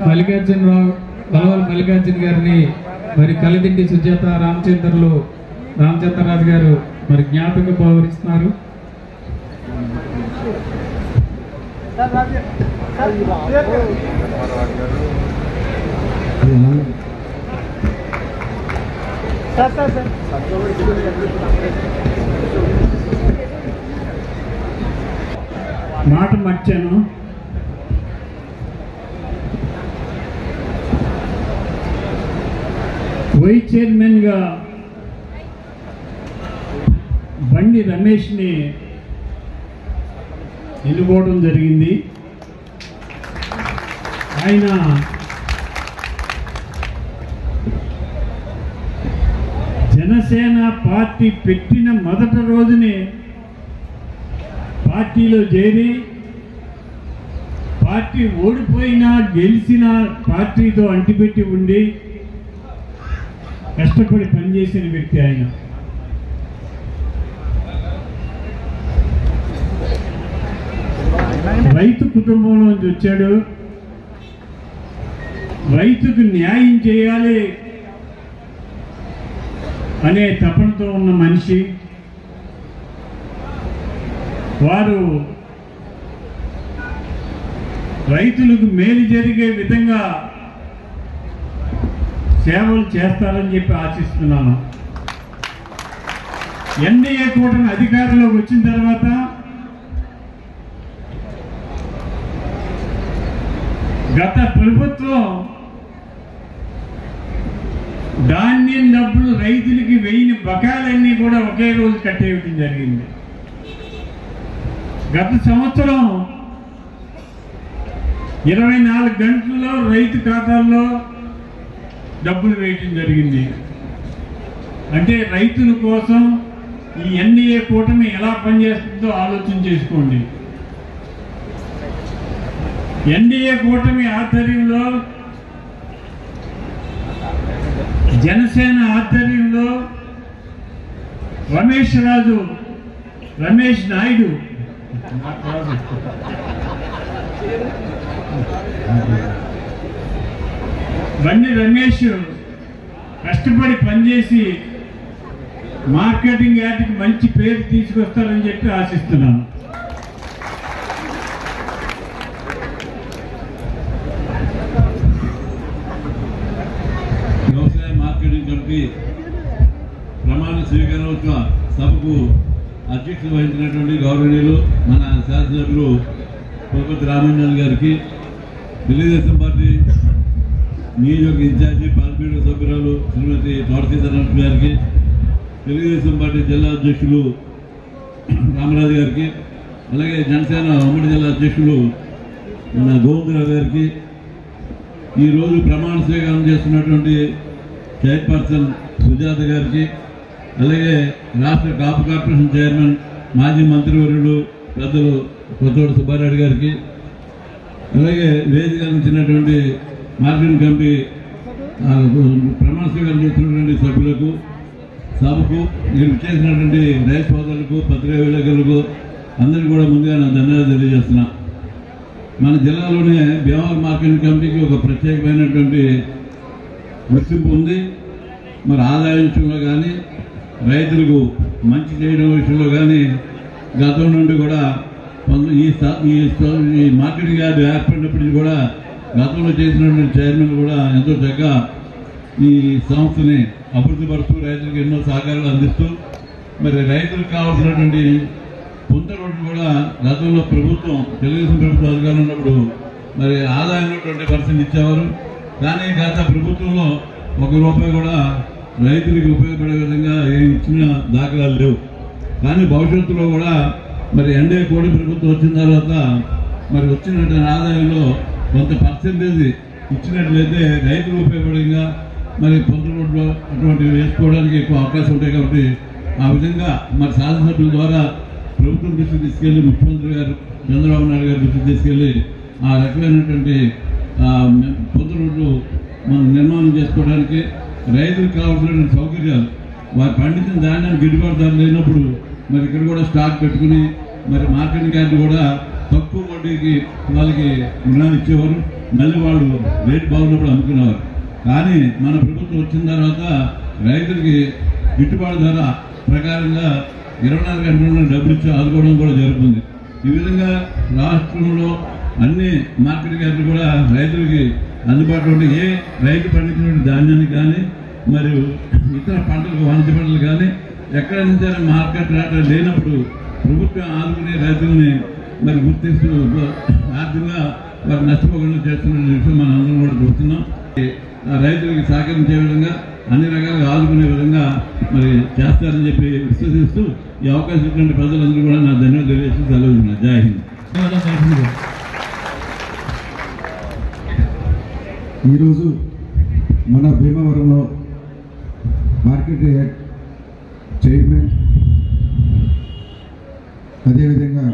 మల్లికార్జునరావు బలవల్ మల్లికార్జున గారిని మరి కలిదిండి సుజాత రామచంద్రరాజు గారు మరి జ్ఞాపక భావిస్తున్నారు. మాట మర్చాను. వైస్ చైర్మన్గా బండి రమేష్ని ఎన్నుకోవడం జరిగింది. ఆయన జనసేన పార్టీ పెట్టిన మొదటి రోజునే పార్టీలో చేరి పార్టీ ఓడిపోయినా గెలిచిన పార్టీతో అంటిపెట్టి ఉండి కష్టపడి పనిచేసిన వ్యక్తి ఆయన. రైతు కుటుంబంలోంచి వచ్చాడు. రైతుకు న్యాయం చేయాలి అనే తపనతో ఉన్న మనిషి. వారు రైతులకు మేలు జరిగే విధంగా సేవలు చేస్తారని చెప్పి ఆశిస్తున్నాను. ఎన్డీఏ కూటమి అధికారంలోకి వచ్చిన తర్వాత గత ప్రభుత్వం ధాన్యం డబ్బులు రైతులకి వెయ్యిన బకాయిలన్నీ కూడా ఒకే రోజు కట్టేయడం జరిగింది. గత సంవత్సరం 24 గంటల్లో రైతు ఖాతాల్లో డబ్బులు వేయటం జరిగింది. అంటే రైతుల కోసం ఈ ఎన్డీఏ కూటమి ఎలా పనిచేస్తుందో ఆలోచన చేసుకోండి. ఎన్డీఏ కూటమి ఆధ్వర్యంలో, జనసేన ఆధ్వర్యంలో రమేష్ నాయుడు బండి రమేష్ కష్టపడి పనిచేసి మార్కెటింగ్ యార్డ్కి మంచి పేరు తీసుకొస్తారని చెప్పి ఆశిస్తున్నాను. వ్యవసాయ మార్కెటింగ్ కమిటీ ప్రమాణ స్వీకారోత్సవ సభకు అధ్యక్షత వహించినటువంటి గౌరవనీయులు మన శాసనసభ్యులు పులపతి రామాంజన్ గారికి, తెలుగుదేశం పార్టీ నియోజక ఇన్ఛార్జి పార్లమెంటు సభ్యురాలు శ్రీమతి తోట సీతారామన్ గారికి, తెలుగుదేశం పార్టీ జిల్లా అధ్యక్షులు రామరాజు గారికి, అలాగే జనసేన ఉమ్మడి జిల్లా అధ్యక్షులు మన గోవిందరావు గారికి, ఈరోజు ప్రమాణ స్వీకారం చేస్తున్నటువంటి చైర్పర్సన్ సుజాత గారికి, అలాగే రాష్ట్ర కాపు కార్పొరేషన్ చైర్మన్ మాజీ మంత్రివర్యులు పెద్దలు కొత్తోడు సుబ్బారెడ్డి గారికి, అలాగే వేదిక ఇచ్చినటువంటి మార్కెటింగ్ కమిటీ ప్రమాణ స్వీకారం చేస్తున్నటువంటి సభ్యులకు, సభకు మీరు చేసినటువంటి రైతు సోదరులకు, పత్రికా విలేకరులకు అందరికీ కూడా ముందుగా నా ధన్యవాదాలు తెలియజేస్తున్నా. మన జిల్లాలోనే భీమవరం మార్కెటింగ్ కమిటీకి ఒక ప్రత్యేకమైనటువంటి గుర్తింపు ఉంది. మరి ఆదాయ విషయంలో కానీ, రైతులకు మంచి చేయడం విషయంలో కానీ గతం నుండి కూడా ఈ మార్కెటింగ్ యార్డ్ ఏర్పడినప్పటికీ కూడా గతంలో చేసినటువంటి చైర్మన్ కూడా ఎంతో చక్కగా ఈ సంస్థని అభివృద్ధి పడుతూ రైతులకు ఎన్నో సహకారాలు అందిస్తూ, మరి రైతులకు కావాల్సినటువంటి పొంత రోడ్లు కూడా గతంలో ప్రభుత్వం, తెలుగుదేశం ప్రభుత్వం అధికారంలో ఉన్నప్పుడు మరి ఆదాయంలో 20% ఇచ్చేవారు. కానీ గత ప్రభుత్వంలో ₹1 కూడా రైతులకు ఉపయోగపడే విధంగా ఏమి ఇచ్చిన దాఖలాలు లేవు. కానీ భవిష్యత్తులో కూడా మరి ఎన్డీఏ కూటమి ప్రభుత్వం వచ్చిన తర్వాత మరి వచ్చినటువంటి ఆదాయంలో కొంత పర్సెంటేజ్ ఇచ్చినట్లయితే రైతులు ఉపయోగపడంగా మరి పొంత రోడ్లు అటువంటివి వేసుకోవడానికి ఎక్కువ అవకాశం ఉంటాయి. కాబట్టి ఆ విధంగా మరి శాసనసభ్యుల ద్వారా ప్రభుత్వం దృష్టికి తీసుకెళ్లి, ముఖ్యమంత్రి గారు చంద్రబాబు నాయుడు గారి దృష్టికి తీసుకెళ్లి ఆ రకమైనటువంటి పొంత రోడ్లు మనం నిర్మాణం చేసుకోవడానికి రైతులకు కావాల్సిన సౌకర్యాలు వారు పండించిన ధాన్యాన్ని గిట్టుబాటు ధర లేనప్పుడు మరి ఇక్కడ కూడా స్టాక్ పెట్టుకుని మరి మార్కెటింగ్ యార్డు కూడా తక్కువ వడ్డీకి వాళ్ళకి రుణాలు ఇచ్చేవారు, మళ్ళీ వాళ్ళు రేటు బాగున్నప్పుడు అమ్ముకునేవారు. కానీ మన ప్రభుత్వం వచ్చిన తర్వాత రైతులకి గిట్టుబాటు ధర ప్రకారంగా 24 గంటల్లో డబ్బులు ఇచ్చి ఆదుకోవడం కూడా జరుగుతుంది. ఈ విధంగా రాష్ట్రంలో అన్ని మార్కెటింగ్ యార్డులు కూడా రైతులకి అందుబాటులో ఉండే ఏ రైతు పండించినటువంటి ధాన్యాన్ని కానీ మరియు ఇతర పంటలకు వాణిజ్య పంటలు కానీ ఎక్కడ నుంచి మార్కెట్ రేట్ లేనప్పుడు ప్రభుత్వం ఆదుకునే రైతుల్ని మరి గుర్తిస్తూ ఆర్థికంగా వారు నష్టపోకుండా చేస్తున్న విషయం మనం అందరం కూడా చూస్తున్నాం. రైతులకి సహకరించే విధంగా అన్ని రకాలుగా ఆదుకునే విధంగా మరి చేస్తారని చెప్పి విశ్వసిస్తూ ఈ అవకాశం ఇచ్చినటువంటి ప్రజలందరూ కూడా నా ధన్యవాదాలు తెలియజేస్తూ సెలవుతున్నా. జై హింద్. ఈరోజు మన భీమవరంలో మార్కెట్ యార్డ్ చైర్మన్ అదేవిధంగా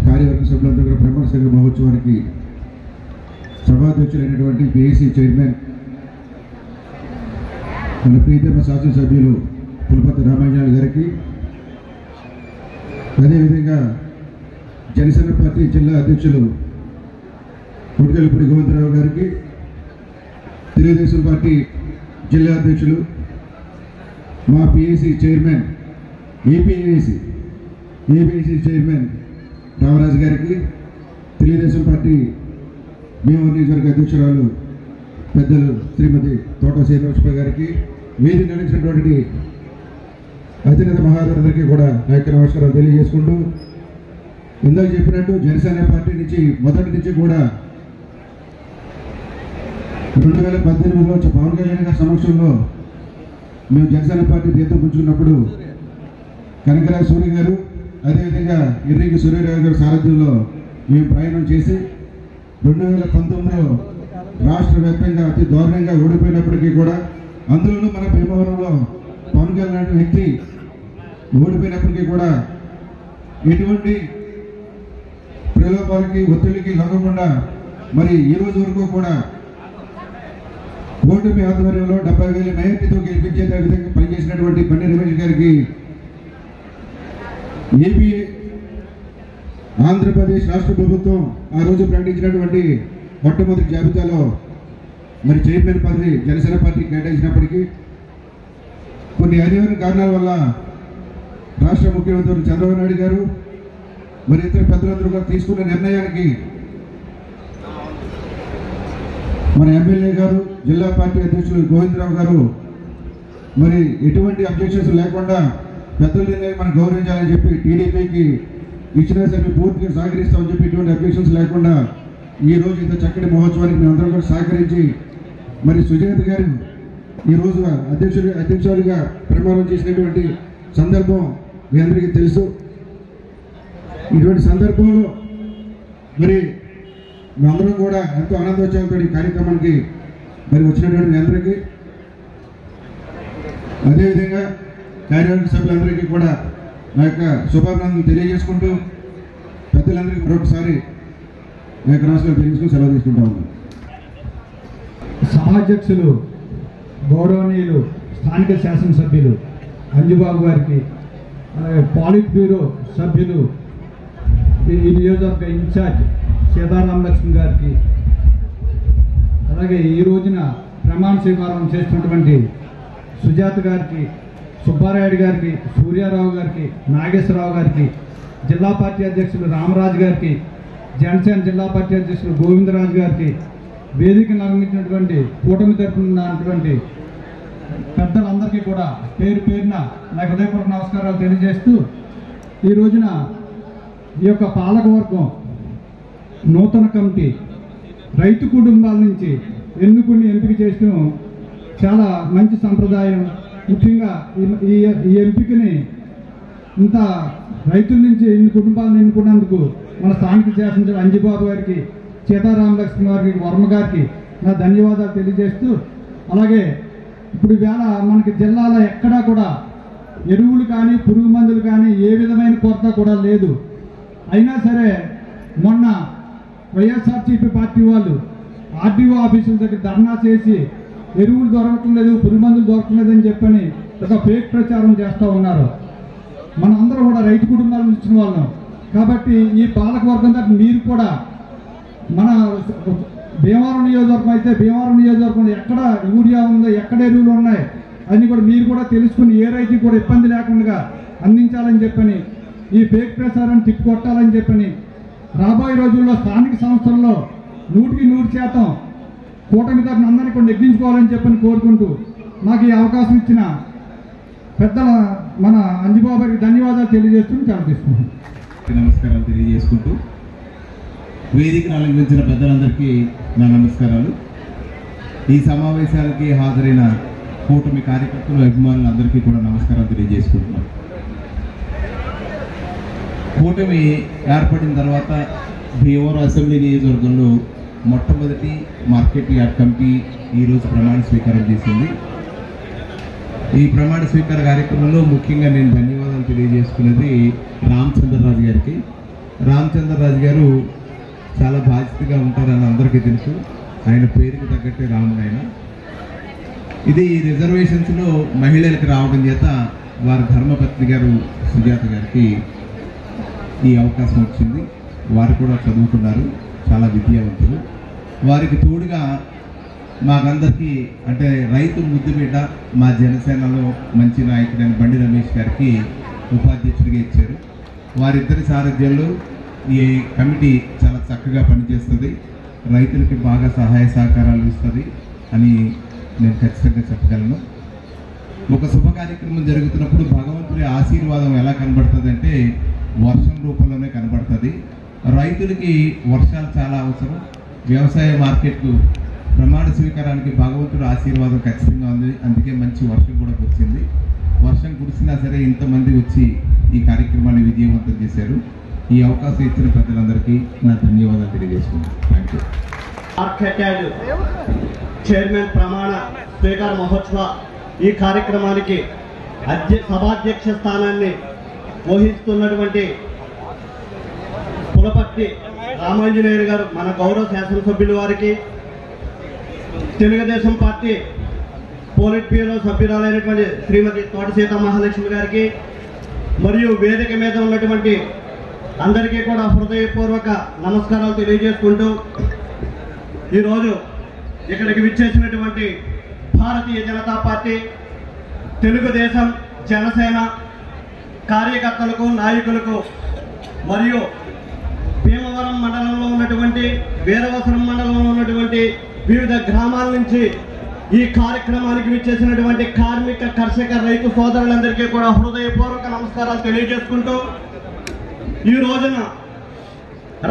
కార్యవర్గ సభ్యులందరూ కూడా ప్రమాణ స్వీకార మహోత్సవానికి సభాధ్యక్షులైనటువంటి పిఏసీ చైర్మన్ మన ప్రీతమ శాసనసభ్యులు పులపతి రామాంజనేయులు గారికి, అదేవిధంగా జనసేన పార్టీ జిల్లా అధ్యక్షులు కొడికలపూడి గోవిందరావు గారికి, తెలుగుదేశం పార్టీ జిల్లా అధ్యక్షులు మా PAC chairman APAC chairman Ramaraju గారికి, తెలుగుదేశం పార్టీ భీమవరం నియోజకవర్గ అధ్యక్షురాలు పెద్దలు శ్రీమతి తోట శ్రీనివాసరావు గారికి, వేదిక నడిచినటువంటి అధినేత మహారాజులందరికీ కూడా నా యొక్క నమస్కారాలు తెలియజేసుకుంటూ, ఇందాక చెప్పినట్టు జనసేన పార్టీ నుంచి మొదటి నుంచి కూడా 2018లో పవన్ కళ్యాణ్ గారి సమక్షంలో మేము జనసేన పార్టీ తీర్థం పుచ్చుకున్నప్పుడు కనకరాజ సూర్య గారు అదేవిధంగా ఎర్రికి సూర్యరావు గారి సారథ్యంలో మేము ప్రయాణం చేసి 2019లో రాష్ట్ర వ్యాప్తంగా అతి దారుణంగా ఓడిపోయినప్పటికీ కూడా, అందులోనూ మన భీమవరంలో పవన్ కళ్యాణ్ వ్యక్తి ఓడిపోయినప్పటికీ కూడా ఎటువంటి ప్రలోభాలకి ఒత్తిడికి లొంగకుండా మరి ఈ రోజు వరకు కూడా ఓటమి ఆధ్వర్యంలో 70,000 మెజార్టీతో గెలిపించే విధంగా పనిచేసినటువంటి బండి రమేష్ గారికి ఏపీ ఆంధ్రప్రదేశ్ రాష్ట్ర ప్రభుత్వం ఆ రోజు ప్రకటించినటువంటి మొట్టమొదటి జాబితాలో మరి చైర్మన్ పదవి జనసేన పార్టీ కేటాయించినప్పటికీ కొన్ని అనివార్య కారణాల వల్ల రాష్ట్ర ముఖ్యమంత్రి చంద్రబాబు నాయుడు గారు మరి ఇతర పెద్దలందరూ కూడా తీసుకున్న నిర్ణయానికి మన ఎమ్మెల్యే గారు జిల్లా పార్టీ అధ్యక్షులు గోవిందరావు గారు మరి ఎటువంటి అబ్జెక్షన్స్ లేకుండా పెద్దల నిర్ణయం మనం గౌరవించాలని చెప్పి టీడీపీకి ఇచ్చిన సరే పూర్తిగా సహకరిస్తామని చెప్పి ఎటువంటి అబ్జెక్షన్స్ లేకుండా ఈ రోజు ఇంత చక్కటి మహోత్సవానికి మేము అందరం కూడా సహకరించి మరి సుజాత గారు ఈరోజు అధ్యక్షుడిగా ప్రమాణం చేసినటువంటి సందర్భం మీ అందరికీ తెలుసు. ఇటువంటి సందర్భంలో మరి మేమందరం కూడా ఎంతో ఆనందోత్సవంతో ఈ కార్యక్రమానికి మరి వచ్చినటువంటి మీ అందరికీ, అదేవిధంగా కార్యవర్గ సభ్యులందరికీ కూడా నా యొక్క శుభాభినందనలు తెలియజేసుకుంటూ పెద్దలందరికీ మరొకసారి నా యొక్క నమస్కారం తెలియజేసుకుని సెలవు తీసుకుంటా ఉన్నాను. సభాధ్యక్షులు గౌరవనీయులు స్థానిక శాసనసభ్యులు అంజుబాబు గారికి, అలాగే పాలిట్ బ్యూరో సభ్యులు ఈ నియోజకవర్గ ఇన్ఛార్జ్ సీతారాం లక్ష్మి గారికి, అలాగే ఈ రోజున ప్రమాణ స్వీకారం చేస్తున్నటువంటి సుజాత గారికి, సుబ్బారాయుడు గారికి, సూర్యారావు గారికి, నాగేశ్వరరావు గారికి, జిల్లా పార్టీ అధ్యక్షులు రామరాజు గారికి, జనసేన జిల్లా పార్టీ అధ్యక్షులు గోవిందరాజు గారికి, వేదికను అలంకరించినటువంటి కూటమి తరపున ఉన్నటువంటి పెద్దలందరికీ కూడా పేరు పేరున నా హృదయపూర్వక నమస్కారాలు తెలియజేస్తూ, ఈ రోజున ఈ యొక్క పాలకవర్గం నూతన కమిటీ రైతు కుటుంబాల నుంచి ఎన్నుకుని ఎంపిక చేయడం చాలా మంచి సంప్రదాయం. ముఖ్యంగా ఈ ఎంపికని ఇంత రైతుల నుంచి ఇన్ని కుటుంబాలను ఎన్నుకున్నందుకు మన స్థానిక శాసనసభ్యులు అంజిబాబు గారికి, సీతారాం లక్ష్మి గారికి, వర్మ గారికి నా ధన్యవాదాలు తెలియజేస్తూ, అలాగే ఇప్పుడు వేళ మనకి జిల్లాలో ఎక్కడా కూడా ఎరువులు కానీ పురుగు మందులు కానీ ఏ విధమైన కొరత కూడా లేదు. అయినా సరే మొన్న వైఎస్ఆర్సీపీ పార్టీ వాళ్ళు ఆర్డీఓ ఆఫీసుల దగ్గర ధర్నా చేసి ఎరువులు దొరకట్లేదు, పురుగు మందులు దొరకలేదని చెప్పని ఒక ఫేక్ ప్రచారం చేస్తూ ఉన్నారు. మన అందరూ కూడా రైతు కుటుంబాల నుంచి వచ్చిన వాళ్ళం కాబట్టి ఈ పాలకవర్గం తరఫున మీరు కూడా మన భీమవరం నియోజకవర్గం అయితే భీమవరం నియోజకవర్గంలో ఎక్కడ యూరియా ఉందో, ఎక్కడ ఎరువులు ఉన్నాయి అన్ని కూడా మీరు కూడా తెలుసుకుని ఏ రైతుకి కూడా ఇబ్బంది లేకుండా అందించాలని చెప్పని, ఈ ఫేక్ ప్రచారాన్ని తిప్పికొట్టాలని చెప్పని, రాబోయే రోజుల్లో స్థానిక సంస్థల్లో 100% కూటమి తరఫున అందరినీ కూడా నెగ్గించుకోవాలని చెప్పని కోరుకుంటూ మాకు ఈ అవకాశం ఇచ్చిన పెద్దల మన అంజిబాబు గారికి ధన్యవాదాలు తెలియజేస్తూ తీసుకుంటున్నాం. నమస్కారాలు తెలియజేసుకుంటూ వేదికను అలంకరించిన పెద్దలందరికీ నా నమస్కారాలు. ఈ సమావేశాలకి హాజరైన కూటమి కార్యకర్తలు, అభిమానులందరికీ కూడా నమస్కారాలు తెలియజేసుకుంటున్నాం. కూటమి ఏర్పడిన తర్వాత భీమవరం అసెంబ్లీ నియోజకవర్గంలో మొట్టమొదటి మార్కెట్ యార్డ్ కమిటీ ఈరోజు ప్రమాణ స్వీకారం చేసింది. ఈ ప్రమాణ స్వీకార కార్యక్రమంలో ముఖ్యంగా నేను ధన్యవాదాలు తెలియజేసుకున్నది రామచంద్రరాజు గారికి. రామచంద్రరాజు గారు చాలా బాధ్యతగా ఉంటారని అందరికీ తెలుసు. ఆయన పేరుకి తగ్గట్టే రాముడు ఆయన. ఇది రిజర్వేషన్స్లో మహిళలకు రావడం చేత వారి ధర్మపత్ని గారు సుజాత గారికి ఈ అవకాశం వచ్చింది. వారు కూడా చదువుకున్నారు, చాలా విద్యావంతులు. వారికి తోడుగా మాకందరికీ అంటే రైతు ముద్దుబిడ్డ, మా జనసేనలో మంచి నాయకుడైన బండి రమేష్ గారికి ఉపాధ్యక్షుడిగా ఇచ్చారు. వారిద్దరి సారథ్యంలో ఈ కమిటీ చాలా చక్కగా పనిచేస్తుంది, రైతులకి బాగా సహాయ సహకారాలు ఇస్తుంది అని నేను ఖచ్చితంగా చెప్పగలను. ఒక శుభ కార్యక్రమం జరుగుతున్నప్పుడు భగవంతుడి ఆశీర్వాదం ఎలా కనబడుతుంది అంటే వర్షం రూపంలోనే కనబడుతుంది. రైతులకి వర్షాలు చాలా అవసరం. వ్యవసాయ మార్కెట్కు ప్రమాణ స్వీకారానికి భగవంతుడి ఆశీర్వాదం ఖచ్చితంగా ఉంది. అందుకే మంచి వర్షం కూడా వచ్చింది. వర్షం కురిసినా సరే ఇంతమంది వచ్చి ఈ కార్యక్రమాన్ని విజయవంతం చేశారు. ఈ అవకాశం ఇచ్చిన పెద్దలందరికీ నా ధన్యవాదాలు తెలియజేసుకుంటాను. Thank you. Market yard chairman ప్రమాణ స్వీకార మహోత్సవ ఈ కార్యక్రమానికి సభాధ్యక్ష స్థానాన్ని వహిస్తున్నటువంటి పులపర్తి రామాంజనేయులు గారు, మన గౌరవ శాసనసభ్యుల వారికి, తెలుగుదేశం పార్టీ పోలిట్ బ్యూరో సభ్యురాలైనటువంటి శ్రీమతి తోట సీత మహాలక్ష్మి గారికి, మరియు వేదిక మీద ఉన్నటువంటి అందరికీ కూడా హృదయపూర్వక నమస్కారాలు తెలియజేసుకుంటూ ఈరోజు ఇక్కడికి విచ్చేసినటువంటి భారతీయ జనతా పార్టీ, తెలుగుదేశం, జనసేన కార్యకర్తలకు, నాయకులకు మరియు భీమవరం మండలంలో ఉన్నటువంటి, వీరవసరం మండలంలో ఉన్నటువంటి వివిధ గ్రామాల నుంచి ఈ కార్యక్రమానికి విచ్చేసినటువంటి కార్మిక, కర్షక, రైతు సోదరులందరికీ కూడా హృదయపూర్వక నమస్కారాలు తెలియజేసుకుంటూ ఈ రోజున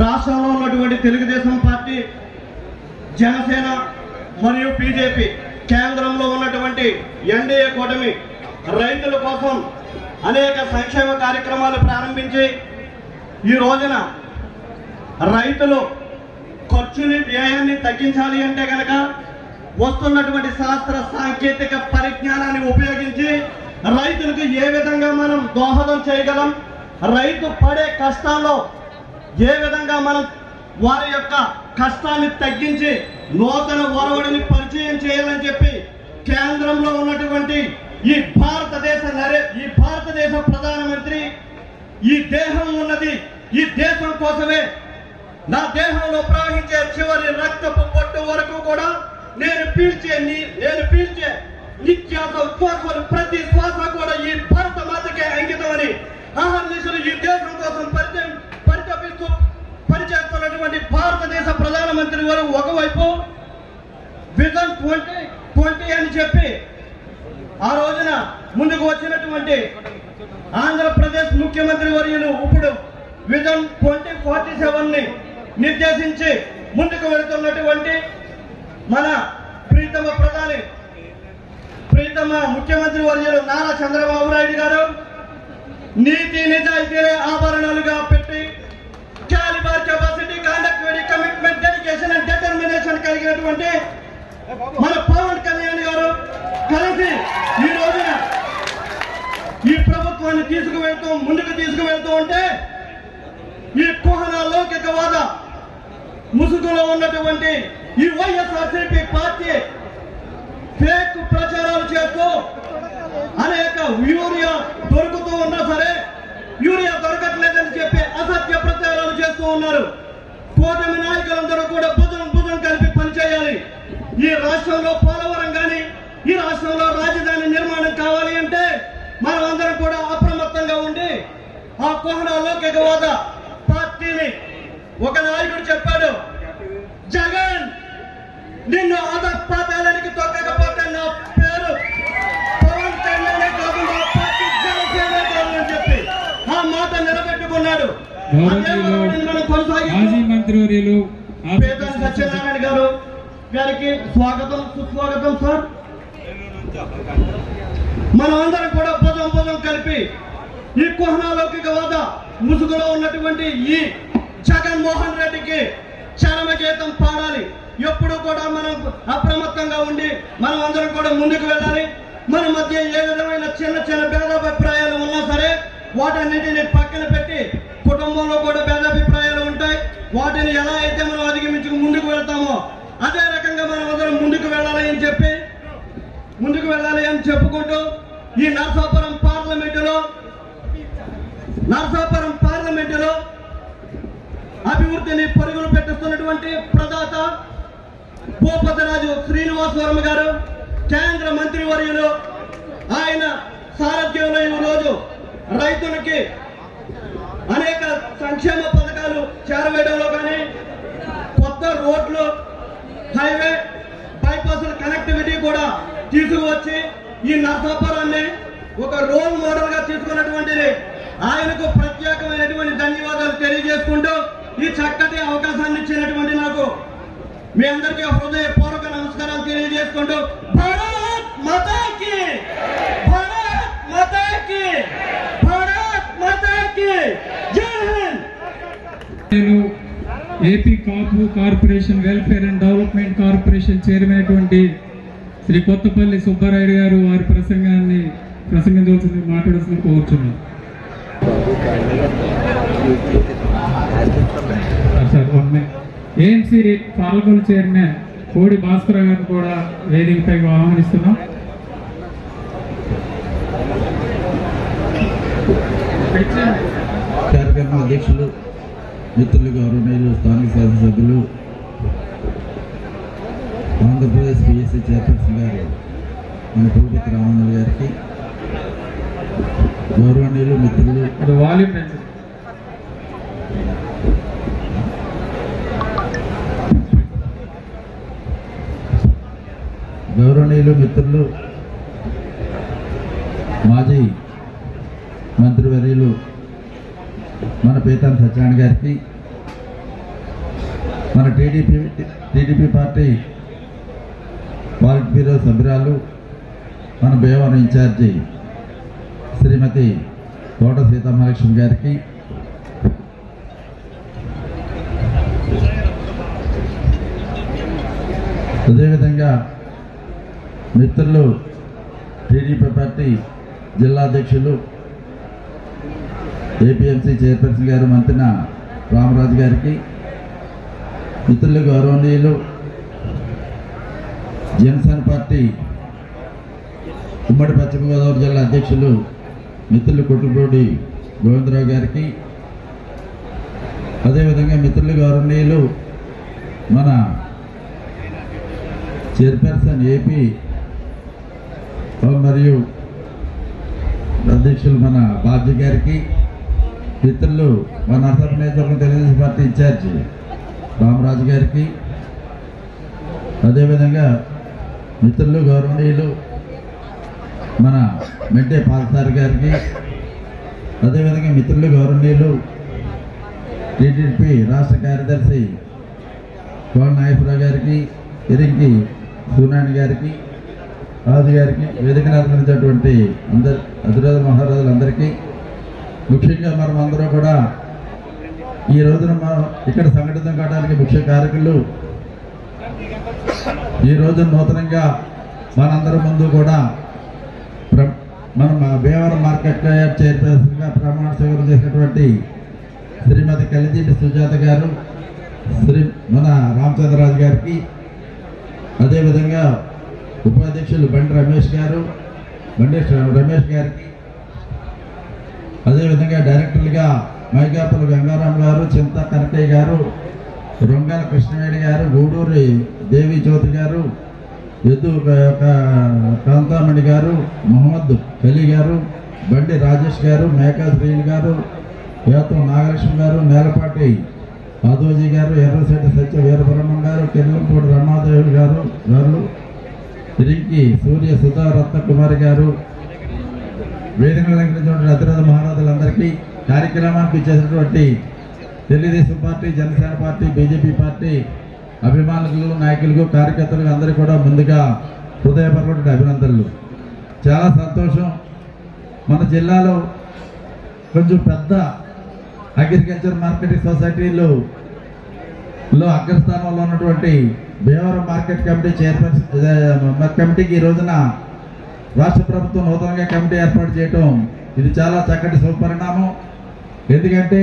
రాష్ట్రంలో ఉన్నటువంటి తెలుగుదేశం పార్టీ, జనసేన మరియు బీజేపీ, కేంద్రంలో ఉన్నటువంటి ఎన్డీఏ కూటమి రైతుల కోసం అనేక సంక్షేమ కార్యక్రమాలు ప్రారంభించి ఈ రోజున రైతులు ఖర్చుని, వ్యయాన్ని తగ్గించాలి అంటే కనుక వస్తున్నటువంటి శాస్త్ర సాంకేతిక పరిజ్ఞానాన్ని ఉపయోగించి రైతులకు ఏ విధంగా మనం దోహదం చేయగలం, రైతు పడే కష్టాల్లో ఏ విధంగా మనం వారి యొక్క కష్టాన్ని తగ్గించి నూతన ఒరవడిని పరిచయం చేయాలని చెప్పి కేంద్రంలో ఉన్నటువంటి ఈ భారతదేశ ప్రధానమంత్రి, ఈ దేహం ఉన్నది ఈ దేశం కోసమే, నా దేహంలో ప్రవహించే చివరి రక్తపు పొట్టు వరకు కూడా నేను పీల్చే నిత్యాస ఉచ్ఛ్వాసాలు, ప్రతి శ్వాస కూడా ఈ భారత మాతకే అంకితమని అహర్నిశలు ఈ దేశం కోసం పరితపిస్తూ పనిచేస్తున్నటువంటి భారతదేశ ప్రధానమంత్రి వారు ఒకవైపు విజన్ 2020 అని చెప్పి ఆ రోజున ముందుకు వచ్చినటువంటి ఆంధ్రప్రదేశ్ ముఖ్యమంత్రి వర్యులు ఇప్పుడు విజన్ 2047ని నిర్దేశించి ముందుకు వెళుతున్నటువంటి మన ప్రీతమ ముఖ్యమంత్రి వర్యులు నారా చంద్రబాబు నాయుడు గారు నీతి నిజాయితీలే ఆభరణాలుగా పెట్టి calibre, capacity, conductivity, commitment, dedication and determination కలిగినటువంటి మన పవన్ కళ్యాణ్ గారు కలిసి ఈ రోజున ఈ ప్రభుత్వాన్ని ముందుకు తీసుకువెళ్తూ ఉంటే ఈ కుహన లౌకికవాద ముసుగులో ఉన్నటువంటి ఈ వైఎస్ఆర్సీపీ పార్టీ ఫేక్ ప్రచారాలు చేస్తూ అనేక యూరియా దొరుకుతూ ఉన్నా సరే యూరియా దొరకట్లేదని చెప్పి అసత్య ప్రచారాలు చేస్తూ ఉన్నారు. కూటమి నాయకులందరూ కూడా భుజం కలిపి పనిచేయాలి. ఈ రాష్ట్రంలో పోలవరం కానీ ఈ రాష్ట్రంలో రాజధాని నిర్మాణం కావాలి అంటే మనం అందరం కూడా అప్రమత్తంగా ఉండి ఆ కోహన లౌకికవాద పార్టీని ఒక నాయకుడు చెప్పాడు, జగన్ నిన్ను అధపాతాళానికి తొక్కకపోతే నా పేరు పవన్ కళ్యాణే కాకుండా పార్టీ జనసేన కాదు అని చెప్పి ఆ మాట నిలబెట్టుకున్నాడు. మనం మాజీ మంత్రివర్యులు పేదాని సత్యనారాయణ గారికి స్వాగతం సుస్వాగతం సార్. మనం అందరం కూడా భుజం కలిపి ఈ కోహనా లౌకికవాద ముసుగులో ఉన్నటువంటి ఈ జగన్మోహన్ రెడ్డికి చరమగీతం పాడాలి. ఎప్పుడు కూడా మనం అప్రమత్తంగా ఉండి మనం అందరం కూడా ముందుకు వెళ్ళాలి. మన మధ్య ఏ విధమైన చిన్న భేదాభిప్రాయాలు ఉన్నా సరే వాటన్నిటిని పక్కన పెట్టి కుటుంబంలో కూడా భేదాభిప్రాయాలు ఉంటాయి. వాటిని ఎలా అయితే మనం అధిగమించుకు ముందుకు వెళ్తామో అదే రకంగా మనం అందరం ముందుకు వెళ్ళాలి అని చెప్పుకుంటూ ఈ నరసాపురం పార్లమెంటులో అభివృద్ధిని పరుగులు పెట్టిస్తున్నటువంటి ప్రదాత భూపతిరాజు శ్రీనివాసవరం గారు కేంద్ర మంత్రివర్యులు ఆయన సారథ్యంలో ఈ రోజు రైతులకి అనేక సంక్షేమ పథకాలు చేరవేయడంలో కానీ కొత్త రోడ్లు హైవే బైపాస్ల కనెక్టివిటీ కూడా తీసుకువచ్చి ఈ నరసాపురాన్ని ఒక రోల్ మోడల్ గా తీసుకున్నటువంటిది ఆయనకు ప్రత్యేకమైనటువంటి ధన్యవాదాలు తెలియజేసుకుంటూ ఈ చక్కటి అవకాశాన్ని ఇచ్చినటువంటి నాకు మీ అందరికీ హృదయపూర్వక నమస్కారాలు తెలియజేసుకుంటూ భారత్ మాతాకి జై Hind. AP Kapu corporation welfare and development corporation chairman అయినటువంటి శ్రీ కొత్తపల్లి సుబ్బారాయుడు గారు వారి ప్రసంగించవలసింది మాట్లాడాల్సింది కోరుచున్నాం. ఏఎంసీ పాలకొల్లు చైర్మన్ కోడి భాస్కర్ గారిని కూడా వేదికపై ఆహ్వానిస్తున్నాం. కార్యక్రమ అధ్యక్షులు మిత్రులు గౌరవనీయులు స్థానిక శాసనసభ్యులు ఆంధ్రప్రదేశ్ పిఎస్సి చైర్పర్సన్ గారు మన పులపతి రామన్న గారికి గౌరవనీయులు మిత్రులు మాజీ మంత్రివర్యులు మన పేతాని సత్యనారాయణ గారికి, మన టీడీపీ పార్టీ పాలిట్ బ్యూరో సభ్యురాలు మన భీమవరం ఇన్ఛార్జి శ్రీమతి తోట సీతామహాలక్ష్మి గారికి, అదేవిధంగా మిత్రులు టీడీపీ పార్టీ జిల్లా అధ్యక్షులు ఏపీఎంసీ చైర్పర్సన్ గారు మంత్రిన రామరాజు గారికి, మిత్రులు గౌరవనీయులు జనసేన పార్టీ ఉమ్మడి పశ్చిమ గోదావరి జిల్లా అధ్యక్షులు మిత్రులు కొట్టుబోడి గోవిందరావు గారికి, అదేవిధంగా మిత్రులు గౌరవనీయులు మన చైర్పర్సన్ ఏపీ మరియు అధ్యక్షులు మన బాబ్జీ గారికి, మిత్రులు మన నరసాపురం నియోజకవర్గం తెలుగుదేశం పార్టీ ఇన్ఛార్జి రామరాజు గారికి, అదేవిధంగా మిత్రులు గౌరవనీయులు మన మెంటే పాల్సారి గారికి, అదేవిధంగా మిత్రులు గౌరవనీయులు టీడీపీ రాష్ట్ర కార్యదర్శి కోన నాగేశ్వరరావు గారికి, ఇరింకి సూనాని గారికి, రాజు గారికి, వేదికను అలంకరించినటువంటి అందరు అధిరాజు మహారాజులందరికీ, ముఖ్యంగా మనం అందరూ కూడా ఈ రోజున మనం ఇక్కడ సంఘటితం కావడానికి ముఖ్య కారకులు ఈ రోజు నూతనంగా మనందరి ముందు కూడా మనం భీమవరం మార్కెట్ చైర్పర్సన్గా ప్రమాణ స్వీకారం చేసినటువంటి శ్రీమతి కలిజింటి సుజాత గారు, మన రామచంద్రరాజు గారికి, అదేవిధంగా ఉపాధ్యక్షులు బండి రమేష్ గారికి, అదేవిధంగా డైరెక్టర్లుగా మైకాపల్లి గంగారాం గారు, చింత కనకయ్య గారు, రొంగాల కృష్ణవేణి గారు, గూడూరి దేవి జ్యోతి గారు, ఎద్దు కాంతామణి గారు, మొహమ్మద్ అలీ గారు, బండి రాజేష్ గారు, మేకా శ్రీని గారు, యాతం నాగలక్ష్మి గారు, నేలపాటి ఆదోజీ గారు, ఎర్రశెట్టి సత్య వీరబ్రహ్మం గారు, కిర్లంపూడి రమాదేవి గారు, తిరిగి సూర్య సుధా రత్నకుమారి గారు, వేదికలు అలంకరించినటువంటి అతిరథ మహారాజులందరికీ, కార్యక్రమానికి ఇచ్చేసినటువంటి Telugu Desam party, Janasena party, BJP party అభిమానులు, నాయకులకు, కార్యకర్తలకు అందరికీ కూడా ముందుగా హృదయపూర్వక అభినందనలు. చాలా సంతోషం. మన జిల్లాలో కొంచెం పెద్ద అగ్రికల్చర్ మార్కెటింగ్ సొసైటీలో అగ్రస్థానంలో ఉన్నటువంటి భీమవరం మార్కెట్ కమిటీ చైర్పర్సన్ కమిటీకి ఈ రోజున రాష్ట్ర ప్రభుత్వం నూతనంగా కమిటీ ఏర్పాటు చేయటం ఇది చాలా చక్కటి శుభపరిణామం. ఎందుకంటే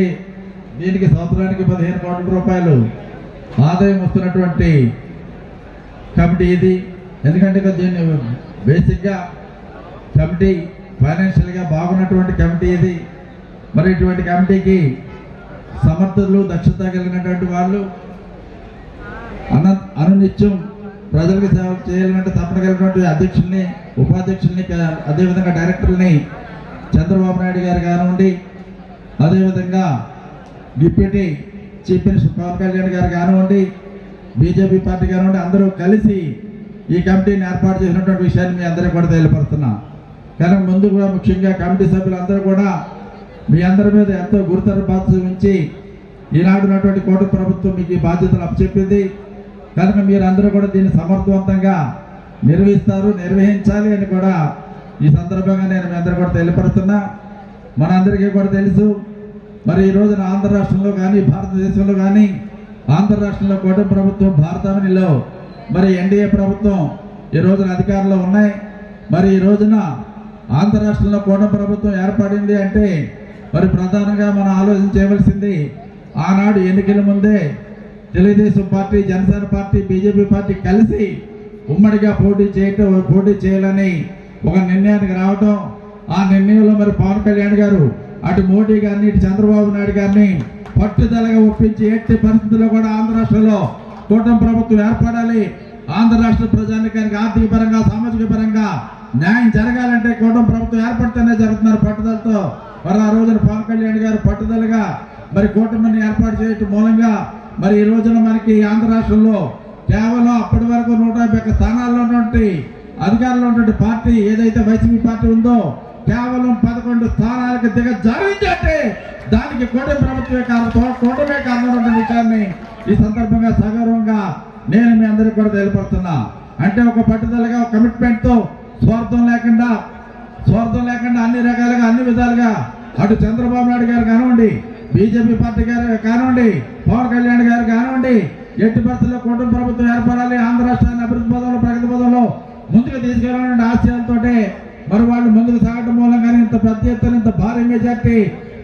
దీనికి సంవత్సరానికి 15 కోట్ల రూపాయలు ఆదాయం వస్తున్నటువంటి కమిటీ ఇది. ఎందుకంటే దీన్ని బేసిక్గా కమిటీ ఫైనాన్షియల్గా బాగున్నటువంటి కమిటీ ఇది. మరి ఇటువంటి కమిటీకి సమర్థులు, దక్షత కలిగినటువంటి వాళ్ళు, అనునిత్యం ప్రజలకు సేవ చేయాలంటే తప్పన కలిగినటువంటి అధ్యక్షుల్ని, ఉపాధ్యక్షుల్ని, అదేవిధంగా డైరెక్టర్ని చంద్రబాబు నాయుడు గారు కానివ్వండి, అదేవిధంగా deputy chief minister Pawan Kalyan గారు కానివ్వండి, బీజేపీ పార్టీ కానివ్వండి, అందరూ కలిసి ఈ కమిటీని ఏర్పాటు చేసినటువంటి విషయాన్ని మీ అందరికీ కూడా తెలియపరుస్తున్నా. కానీ ముందు కూడా ముఖ్యంగా కమిటీ సభ్యులందరూ కూడా మీ అందరి మీద ఎంతో గురుతర బాధ్యత ఉంచి ఈనాడు ఉన్నటువంటి కోటి ప్రభుత్వం మీకు ఈ బాధ్యతలు అప్పచెప్పింది కనుక మీరందరూ కూడా దీన్ని సమర్థవంతంగా నిర్వహించాలి అని కూడా ఈ సందర్భంగా నేను మీ అందరూ కూడా తెలియపరుస్తున్నా. మనందరికీ కూడా తెలుసు, మరి ఈ రోజున ఆంధ్ర రాష్ట్రంలో కానీ, భారతదేశంలో కానీ, ఆంధ్ర రాష్ట్రంలో కూటమి ప్రభుత్వం, భారతావనిలో మరి ఎన్డీఏ ప్రభుత్వం ఈ రోజున అధికారంలో ఉన్నాయి. మరి ఈ రోజున ఆంధ్ర రాష్ట్రంలో కూటమి ప్రభుత్వం ఏర్పడింది అంటే మరి ప్రధానంగా మనం ఆలోచన చేయవలసింది, ఆనాడు ఎన్నికల ముందే Telugu Desam party, Janasena party, BJP party కలిసి ఉమ్మడిగా పోటీ చేయాలని ఒక నిర్ణయానికి రావటం. ఆ నిర్ణయంలో మరి పవన్ కళ్యాణ్ గారు అటు మోడీ గారిని, ఇటు చంద్రబాబు నాయుడు గారిని పట్టుదలగా ఒప్పించి ఎట్టి పరిస్థితుల్లో కూడా ఆంధ్ర రాష్ట్రంలో కూటమి ప్రభుత్వం ఏర్పడాలి, ఆంధ్ర రాష్ట్ర ప్రజానికానికి ఆర్థిక పరంగా, సామాజిక పరంగా న్యాయం జరగాలంటే కూటమి ప్రభుత్వం ఏర్పడితేనే జరుగుతున్నారు పట్టుదలతో. మరి ఆ రోజున పవన్ కళ్యాణ్ గారు పట్టుదలగా మరి కూటమిని ఏర్పాటు చేయటం మూలంగా మరి ఈ రోజున మనకి ఆంధ్ర రాష్ట్రంలో కేవలం అప్పటి వరకు 151 స్థానాల్లో ఉన్నటువంటి అధికారంలో ఉన్నటువంటి పార్టీ ఏదైతే వైసీపీ పార్టీ ఉందో కేవలం 11 స్థానాలకు దిగజారిందంటే దానికి కూటమి ప్రభుత్వమే కారణం విషయాన్ని ఈ సందర్భంగా సగౌరవంగా నేను మీ అందరికీ కూడా తెలియపరుస్తున్నా. అంటే ఒక పట్టుదలగా, ఒక కమిట్మెంట్ తో, స్వార్థం లేకుండా అన్ని రకాలుగా, అన్ని విధాలుగా అటు చంద్రబాబు నాయుడు గారు కానివ్వండి, బీజేపీ పార్టీ గారు కానివ్వండి, పవన్ కళ్యాణ్ గారు కానివ్వండి, ఎట్టి పరిస్థితుల్లో కూటమి ప్రభుత్వం ఏర్పడాలి, ఆంధ్ర రాష్ట్రాన్ని అభివృద్ధి పదంలో, ప్రగతి పదంలో ముందుకు తీసుకెళ్లాలనే ఆశయాలతో మరి వాళ్ళు ముందుకు సాగడం మూలంగానే ఇంత పెద్ద ఎత్తున, ఇంత భారీ మెజార్టీ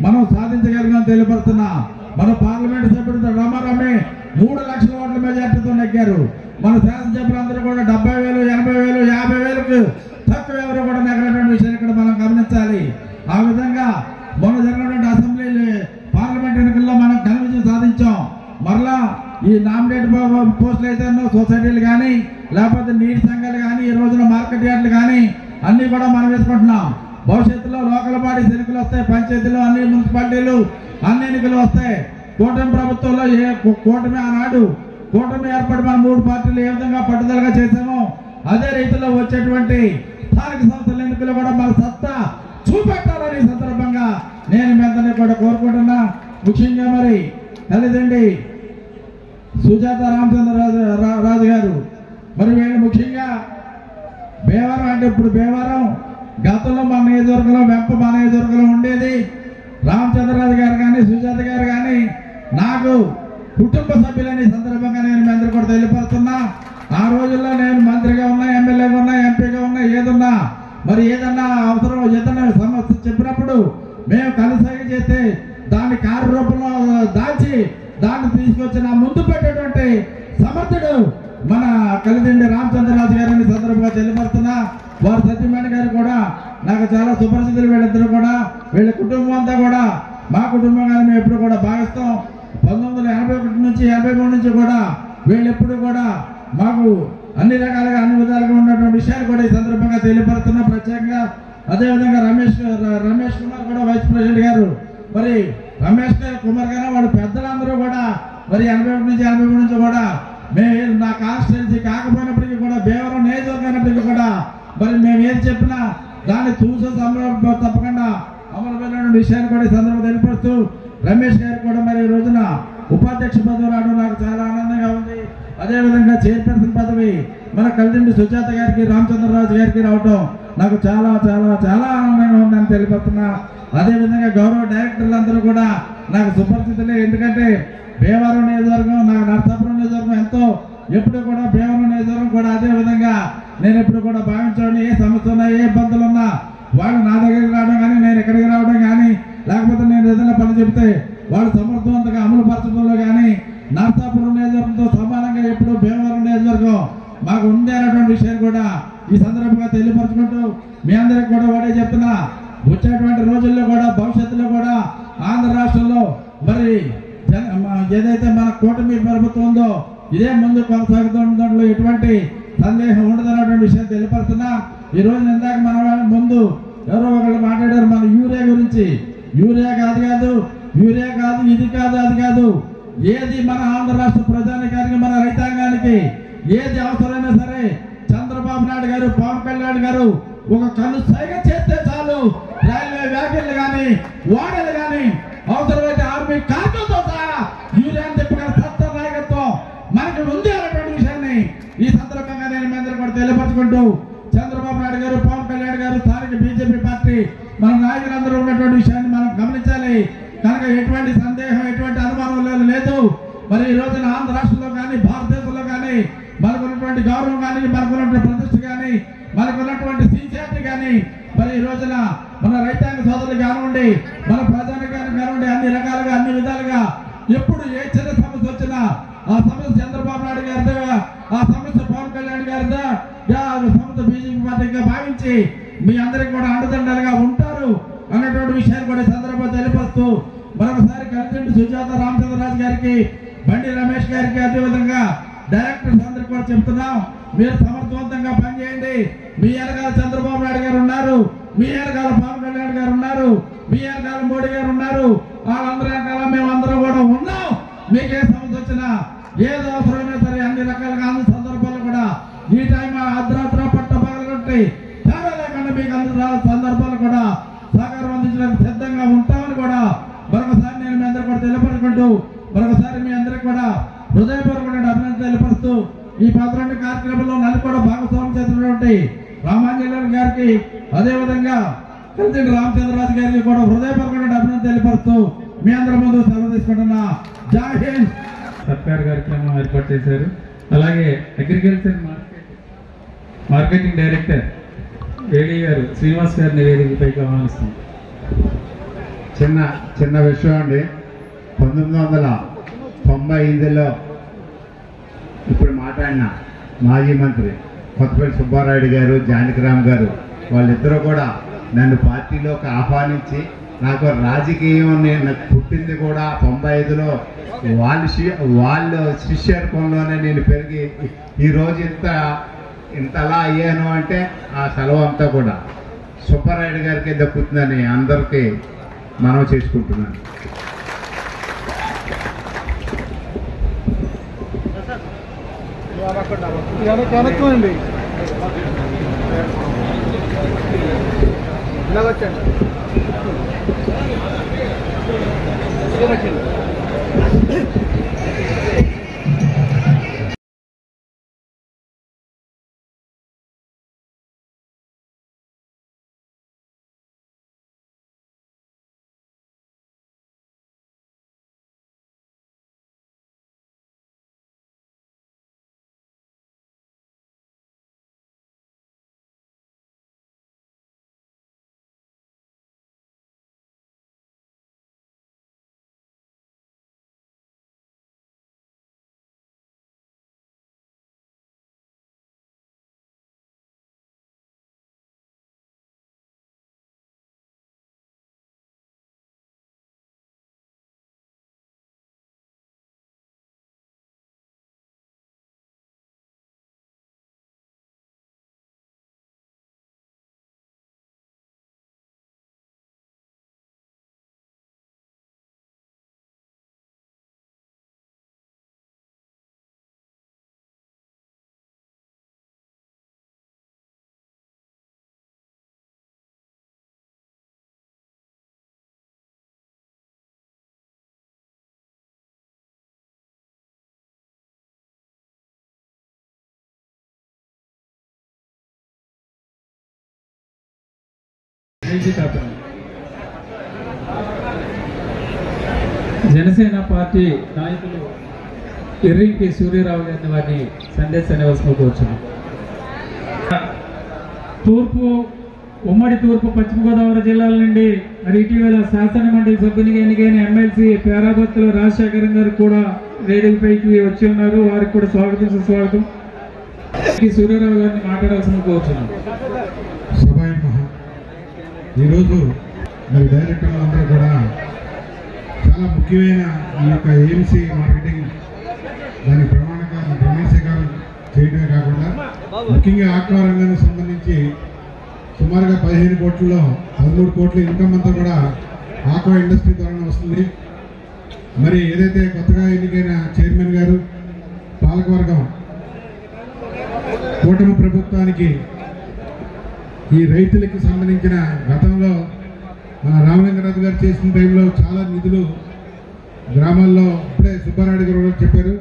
మనం సాధించగలిగాం తెలియపరుస్తున్నా. మన పార్లమెంట్ సభ్యుడు రామారామే 3 లక్షల ఓట్ల మెజార్టీతో నెగ్గారు. మన శాసనసభ్యులందరూ కూడా 70,000, 80,000, 50,000కు తక్కువ ఎవరు కూడా నెగ్గనటువంటి విషయాన్ని ఇక్కడ మనం గమనించాలి. ఆ విధంగా మొన్న జరిగినటువంటి అసెంబ్లీ, పార్లమెంట్ ఎన్నికల్లో మనం ఘన విజయం సాధించాం. మరలా ఈ నామినేట్ పోస్టులు అయితే సొసైటీలు కానీ, లేకపోతే నీటి సంఘాలు కానీ, ఈ రోజున మార్కెట్ యార్డులు కానీ అన్ని కూడా మనం వేసుకుంటున్నాం. భవిష్యత్తులో లోకల్ బాడీ ఎన్నికలు వస్తాయి, పంచాయతీలు, అన్ని మున్సిపాలిటీలు, అన్ని ఎన్నికలు వస్తాయి. కూటమి ప్రభుత్వంలో కూటమి ఏర్పడి మన 3 పార్టీలు ఏ విధంగా పట్టుదలగా చేశామో అదే రీతిలో వచ్చేటువంటి స్థానిక సంస్థల ఎన్నికలు కూడా మన సత్తా చూపెట్టాలని సందర్భంగా నేను మీ అందరినీ కూడా కోరుకుంటున్నా. ముఖ్యంగా మరి తల్లిదండ్రి సుజాత రామచంద్రరాజు గారు, మరి వీళ్ళు ముఖ్యంగా భీమవరం అంటే ఇప్పుడు భీమవరం గతంలో మన నియోజకవర్గంలో, వెంప మన నియోజకవర్గంలో ఉండేది. రామచంద్రరాజు గారు కానీ, సుజాత గారు కానీ నాకు కుటుంబ సభ్యులని సందర్భంగా నేను మీ అందరూ కూడా తెలియపరుస్తున్నా. ఆ రోజుల్లో నేను మంత్రిగా ఉన్నా, ఎమ్మెల్యేగా ఉన్నా, ఎంపీగా ఉన్నా, ఏదన్నా మరి ఏదన్నా అవసరం, ఏదన్నా సమస్య చెప్పినప్పుడు మేము కలిసాగి చేస్తే దాన్ని కార్యరూపంలో దాచి దాన్ని తీసుకొచ్చి నా ముందు పెట్టేటువంటి సమర్థుడు మన కలిదిండి రామచంద్రరాజు గారిని సందర్భంగా తెలియపరుస్తున్నా. వారి సత్యమణి గారు కూడా నాకు చాలా సుపరిచితులు. వీళ్ళిద్దరు కూడా, వీళ్ళ కుటుంబం అంతా కూడా మా కుటుంబంగానే మేము ఎప్పుడు కూడా భావిస్తాం. 1981 నుంచి 83 నుంచి కూడా వీళ్ళు ఎప్పుడు కూడా మాకు అన్ని రకాలుగా అన్ని విధాలుగా ఉన్నటువంటి విషయాలు కూడా ఈ సందర్భంగా తెలియపరుస్తున్నా ప్రత్యేకంగా. అదేవిధంగా రమేష్ కుమార్ కూడా వైస్ ప్రెసిడెంట్ గారు, మరి రమేష్ కుమార్ గారు వాడు పెద్దలందరూ కూడా మరి 81 నుంచి 83 నుంచి కూడా మేము నా కాన్స్టిట్యున్సీ కాకపోయినప్పటికీ కూడా భీమవరం నియోజకవర్గమైనప్పటికీ కూడా మరి మేము ఏది చెప్పినా దాన్ని చూసే తప్పకుండా అమలుమైన విషయాన్ని కూడా ఈ సందర్భంగా తెలియపరుస్తూ, రమేష్ గారు కూడా మరి ఈ రోజున ఉపాధ్యక్ష పదవి రావడం నాకు చాలా ఆనందంగా ఉంది. అదేవిధంగా చైర్పర్సన్ పదవి మన కలిదిండి సుజాత గారికి, రామచంద్రరాజు గారికి రావటం నాకు చాలా చాలా చాలా ఆనందంగా ఉందని తెలియపరుస్తున్నా. అదేవిధంగా గౌరవ డైరెక్టర్లు అందరూ కూడా నాకు సుపరిచితులే. ఎందుకంటే భీమవరం నియోజకవర్గం, నాకు నరసాపురం నియోజకవర్గం ఎంతో ఎప్పుడు కూడా భీమవరం నియోజకవర్గం కూడా అదే విధంగా నేను ఎప్పుడు కూడా భావించాను. ఏ సమస్య ఉన్నా, ఏ ఇబ్బందులు ఉన్నా వాళ్ళు నా దగ్గరికి రావడం కానీ, నేను ఎక్కడికి రావడం కానీ, లేకపోతే నేను ఏదైనా పని చెప్తే వాళ్ళు సమర్థవంతంగా అమలు పరచడంలో కానీ నరసాపురం నియోజకవర్గంతో సమానంగా ఎప్పుడు భీమవరం నియోజకవర్గం మాకు ఉంది అనేటువంటి విషయాన్ని కూడా ఈ సందర్భంగా తెలియపరచుకుంటూ మీ అందరికి కూడా ఒకటే చెప్తున్నా, వచ్చేటువంటి రోజుల్లో కూడా భవిష్యత్తులో కూడా ఆంధ్ర రాష్ట్రంలో మరి ఏదైతే మన కూటమి ప్రభుత్వం ఉందో ఇదే ముందు కొనసాగుతున్న దాంట్లో ఎటువంటి సందేహం ఉండదన్నటువంటి విషయం తెలియపరుస్తున్నా. ఈ రోజు ఇందాక మన ముందు ఎవరో ఒకళ్ళు మాట్లాడారు మన యూరియా గురించి. యూరియా కాదు, ఇది కాదు, అది కాదు. ఏది మన ఆంధ్ర రాష్ట్ర ప్రజానికానికి, మన రైతాంగానికి ఏది అవసరమైనా సరే చంద్రబాబు నాయుడు గారు, పవన్ కళ్యాణ్ గారు ఒక కనుసైగ చేస్తే చాలు రైల్వే వ్యాఖ్యలు కానీ, వాడలు కానీ, అవసరమైతే ఆర్మీ కార్డులతో సహా యూరియా అని చెప్పిన సత్తా నాయకత్వం మనకి ఉంది అన్నటువంటి విషయాన్ని ఈ సందర్భంగా నేను మీ అందరూ కూడా తెలియపరచుకుంటూ, చంద్రబాబు నాయుడు గారు, పవన్ కళ్యాణ్ గారు, స్థానిక బీజేపీ పార్టీ మన నాయకులందరూ ఉన్నటువంటి విషయాన్ని మనం గమనించాలి. కనుక ఎటువంటి సందేహం, ఎటువంటి అనుమానం లేదు. మరి ఈ రోజున ఆంధ్ర రాష్ట్రంలో కానీ, భారతదేశంలో కానీ మనకున్నటువంటి గౌరవం కానీ, మనకున్నటువంటి ప్రతిష్ట కానీ, మనకున్నటువంటి సిన్సియారిటీ కానీ మరి ఈ రోజున మన రైతాంగ సోదరులు కానివ్వండి, మన ప్రజానికానికి కానివ్వండి, అన్ని రకాలుగా అన్ని విధాలుగా ఎప్పుడు ఏ చిన్న సమస్య వచ్చినా ఆ సమస్య చంద్రబాబు నాయుడు గారిదా, ఆ సమస్య పవన్ కళ్యాణ్ గారిదా, ఆ సమస్య బీజేపీ పార్టీగా భావించి మీ అందరికి కూడా అండదండలుగా ఉంటారు అన్నటువంటి విషయాన్ని కూడా సందర్భంగా తెలియపరుస్తూ మరొకసారి కలిదిండి సుజాత, రామచంద్రరాజు గారికి, బండి రమేష్ గారికి, అదేవిధంగా డైరెక్టర్స్ అందరికి కూడా చెప్తున్నాం, మీరు సమర్థవంతంగా పనిచేయండి. మీ వెనకాల చంద్రబాబు నాయుడు గారు ఉన్నారు, మీ వెనకాల పవన్ కళ్యాణ్ గారు ఉన్నారు, మీ వెనకాల మోడీ గారు ఉన్నారు. వాళ్ళందరి వెనకాల మేమందరం కూడా ఉన్నాం. మీకే సమస్య వచ్చినా, ఏది అవసరమైనా సరే అన్ని రకాలుగా అన్ని సందర్భాలు కూడా ఈ టైం అర్ధరాత్ర పట్ట పగలగొట్టి తేడా లేకుండా మీకు అందరి సందర్భాలు కూడా సహకారం అందించడానికి సిద్ధంగా ఉంటామని కూడా మరొకసారి నేను మీ అందరూ కూడా తెలియపరచుకుంటూ, మరొకసారి మీ అందరికి కూడా హృదయపూర్వకమైన అభినందన తెలియపరుస్తూ, ఈ పత్రాన్ని కార్యక్రమంలో నన్ను కూడా భాగస్వామ్యం చేసినటువంటి రామాంజనేయులు గారికి, అదేవిధంగా కలిదిండి రామచంద్రరాజు గారికి కూడా హృదయపూర్వకమైన అభినందన తెలియపరుస్తూ మీ అందరి ముందు సెలవు తీసుకుంటున్నా. జై హింద్. సత్కార కార్యక్రమం ఏర్పాటు చేశారు. అలాగే అగ్రికల్చర్ మార్కెటింగ్ డైరెక్టర్ ఏడీ గారు శ్రీనివాస్ గారిని వేదికపైకి ఆహ్వానిస్తుంది. చిన్న విషయం అండి. 1995లో ఇప్పుడు మాట్లాడిన మాజీ మంత్రి కొత్తపల్లి సుబ్బారాయుడు గారు, జానకిరామ్ గారు వాళ్ళిద్దరూ కూడా నన్ను పార్టీలోకి ఆహ్వానించి, నాకు రాజకీయం నాకు పుట్టింది కూడా 95లో వాళ్ళ శిష్యర్పంలోనే నేను పెరిగి ఈరోజు ఇంతలా అయ్యాను అంటే ఆ సెలవు అంతా కూడా సుబ్బారాయుడు గారికి దక్కుతుందని అందరికీ మనం చేసుకుంటున్నాను. ఇలాగొచ్చండి. నిలిచిపోతుంది. జనసేన పార్టీ నాయకులు ఎర్రింటి సూర్యరావు గారిని వారిని సందేశాన్ని అవసరం కూర్చున్నాం. ఉమ్మడి తూర్పు పశ్చిమ గోదావరి జిల్లాల నుండి మరి ఇటీవల శాసన మండలి సభ్యునిగా ఎన్నికైన ఎమ్మెల్సీ పేరాబత్తుల రాజశేఖరం గారు కూడా వేదికపైకి వచ్చి ఉన్నారు. వారికి కూడా స్వాగతం సుస్వాగతం. సూర్యరావు గారిని మాట్లాడాల్సిన కోరుచున్నాం. ఈరోజు మరి డైరెక్టర్లు అందరూ కూడా చాలా ముఖ్యమైన ఈ యొక్క ఏఎంసీ మార్కెటింగ్ దాని ప్రమాణ స్వీకారం చేయడమే కాకుండా ముఖ్యంగా ఆక్వా రంగానికి సంబంధించి సుమారుగా 15 కోట్లలో 13 కోట్ల ఇన్కమ్ అంతా కూడా ఆక్వా ఇండస్ట్రీ ద్వారా వస్తుంది. మరి ఏదైతే కొత్తగా ఎన్నికైన చైర్మన్ గారు పాలకవర్గం కూటమి ప్రభుత్వానికి ఈ రైతులకి సంబంధించిన గతంలో మన రామలింగరాజు గారు చేసిన టైంలో చాలా నిధులు గ్రామాల్లో ఇప్పుడే సుబ్బారాయుడు గారు కూడా చెప్పారు,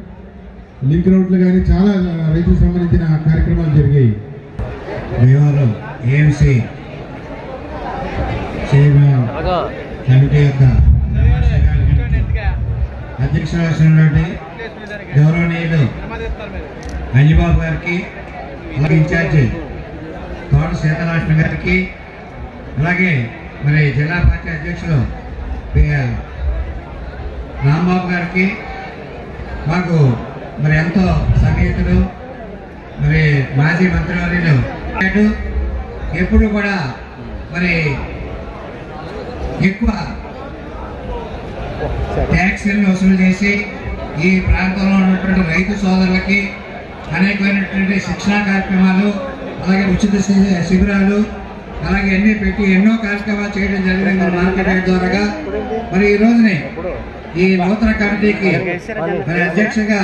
లింక్ రోడ్లు కానీ చాలా రైతులకు సంబంధించిన కార్యక్రమాలు జరిగాయి. భీమవరం ఏఎంసీ చైర్మన్ కమిటీ యొక్క అధ్యక్షులు వచ్చినటువంటి గౌరవనీయులు అంజబాబు గారికి, అలాగే ఇన్ఛార్జి తోట సీతారాష్ట్ర గారికి, అలాగే మరి జిల్లా పార్టీ అధ్యక్షులు రాంబాబు గారికి, మాకు మరి ఎంతో సన్నిహితులు మరి మాజీ మంత్రివర్యులు ఎప్పుడు కూడా మరి ఎక్కువ ట్యాక్స్లను వసూలు చేసి ఈ ప్రాంతంలో ఉన్నటువంటి రైతు సోదరులకి అనేకమైనటువంటి శిక్షణా కార్యక్రమాలు, అలాగే ఉచిత శిబిరాలు, అలాగే అన్నీ పెట్టి ఎన్నో కార్యక్రమాలు చేయడం జరిగింది మార్కెట్ ద్వారా. మరి ఈ రోజునే ఈ నూతన కమిటీకి మరి అధ్యక్షగా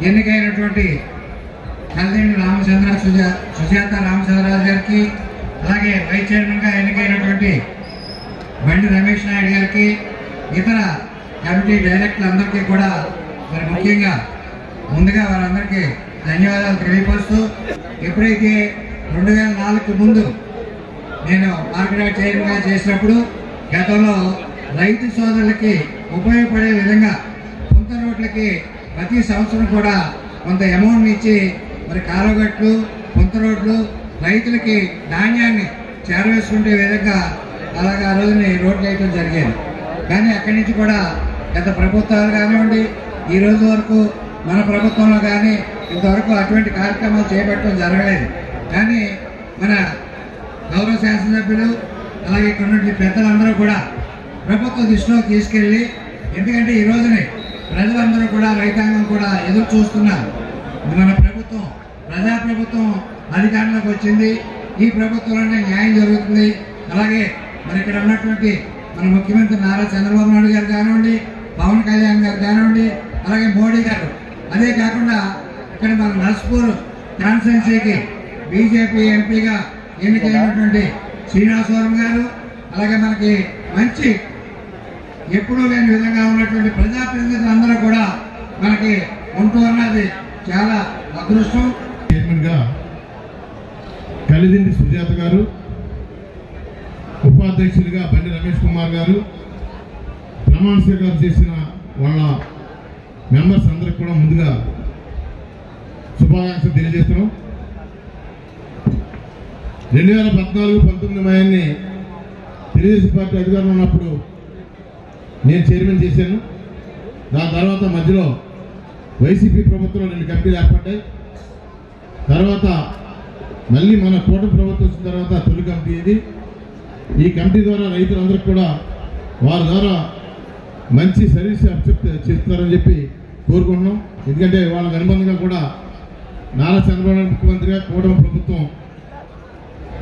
ఎన్నికైనటువంటి కల్దేని రామచంద్ర సుజాత రామచంద్రరాజు గారికి, అలాగే వైస్ చైర్మన్గా ఎన్నికైనటువంటి బండి రమేష్ నాయుడు గారికి, ఇతర కమిటీ డైరెక్టర్లందరికీ కూడా మరి ముఖ్యంగా ముందుగా వారందరికీ ధన్యవాదాలు తెలియపరుస్తూ, ఎప్పుడైతే 2004కు ముందు నేను మార్కెట్ చైర్మన్గా చేసినప్పుడు గతంలో రైతు సోదరులకి ఉపయోగపడే విధంగా కొంత రోడ్లకి ప్రతి సంవత్సరం కూడా కొంత అమౌంట్ ఇచ్చి మరి కాలువగట్లు, కొంత రోడ్లు రైతులకి ధాన్యాన్ని చేరవేసుకుంటే విధంగా అలాగే ఆ రోజుని రోడ్లు వేయడం జరిగేది. కానీ అక్కడి నుంచి కూడా గత ప్రభుత్వాలు కానివ్వండి, ఈ రోజు వరకు మన ప్రభుత్వంలో కానీ ఇంతవరకు అటువంటి కార్యక్రమాలు చేపట్టడం జరగలేదు. కానీ మన గౌరవ శాసనసభ్యులు అలాగే ఇక్కడ నుండి పెద్దలందరూ కూడా ప్రభుత్వ దృష్టిలో తీసుకెళ్ళి, ఎందుకంటే ఈ రోజునే ప్రజలందరూ కూడా రైతాంగం కూడా ఎదురు చూస్తున్నారు. మన ప్రభుత్వం ప్రజాప్రభుత్వం అధికారంలోకి వచ్చింది, ఈ ప్రభుత్వంలోనే న్యాయం జరుగుతుంది. అలాగే మరి ఇక్కడ ఉన్నటువంటి మన ముఖ్యమంత్రి నారా చంద్రబాబు నాయుడు గారు కానివ్వండి, పవన్ కళ్యాణ్ గారు కానివ్వండి, అలాగే మోడీ గారు, అదే కాకుండా ఇక్కడ మన నర్స్పూర్ కాన్స్టిట్యున్సీకి బీజేపీ ఎంపీగా ఎన్నికైనటువంటి శ్రీనివాసవరం గారు, అలాగే మనకి మంచి ఎప్పుడూ లేని విధంగా ఉన్నటువంటి ప్రజాప్రతినిధులు అందరూ కూడా మనకి ఉంటూ ఉన్నది చాలా అదృష్టం. చైర్మన్గా కలిదిండి సుజాత గారు, ఉపాధ్యక్షులుగా బండి రమేష్ కుమార్ గారు, ప్రమాణ స్వీకారం చేసిన వాళ్ళ మెంబర్స్ అందరికి కూడా ముందుగా శుభాకాంక్షలు తెలియజేస్తున్నాం. 2014-19 మయాన్ని తెలుగుదేశం పార్టీ అధికారంలో ఉన్నప్పుడు నేను చైర్మన్ చేశాను. దాని తర్వాత మధ్యలో వైసీపీ ప్రభుత్వంలో 2 కమిటీలు ఏర్పడ్డాయి. తర్వాత మళ్ళీ మన కూటమి ప్రభుత్వం వచ్చిన తర్వాత తొలి కమిటీ ఇది. ఈ కమిటీ ద్వారా రైతులందరికీ కూడా వారి ద్వారా మంచి సర్వీస్ చేస్తున్నారని చెప్పి కోరుకుంటున్నాం. ఎందుకంటే వాళ్ళకి అనుబంధంగా కూడా నారా చంద్రబాబు ముఖ్యమంత్రిగా కూటమి ప్రభుత్వం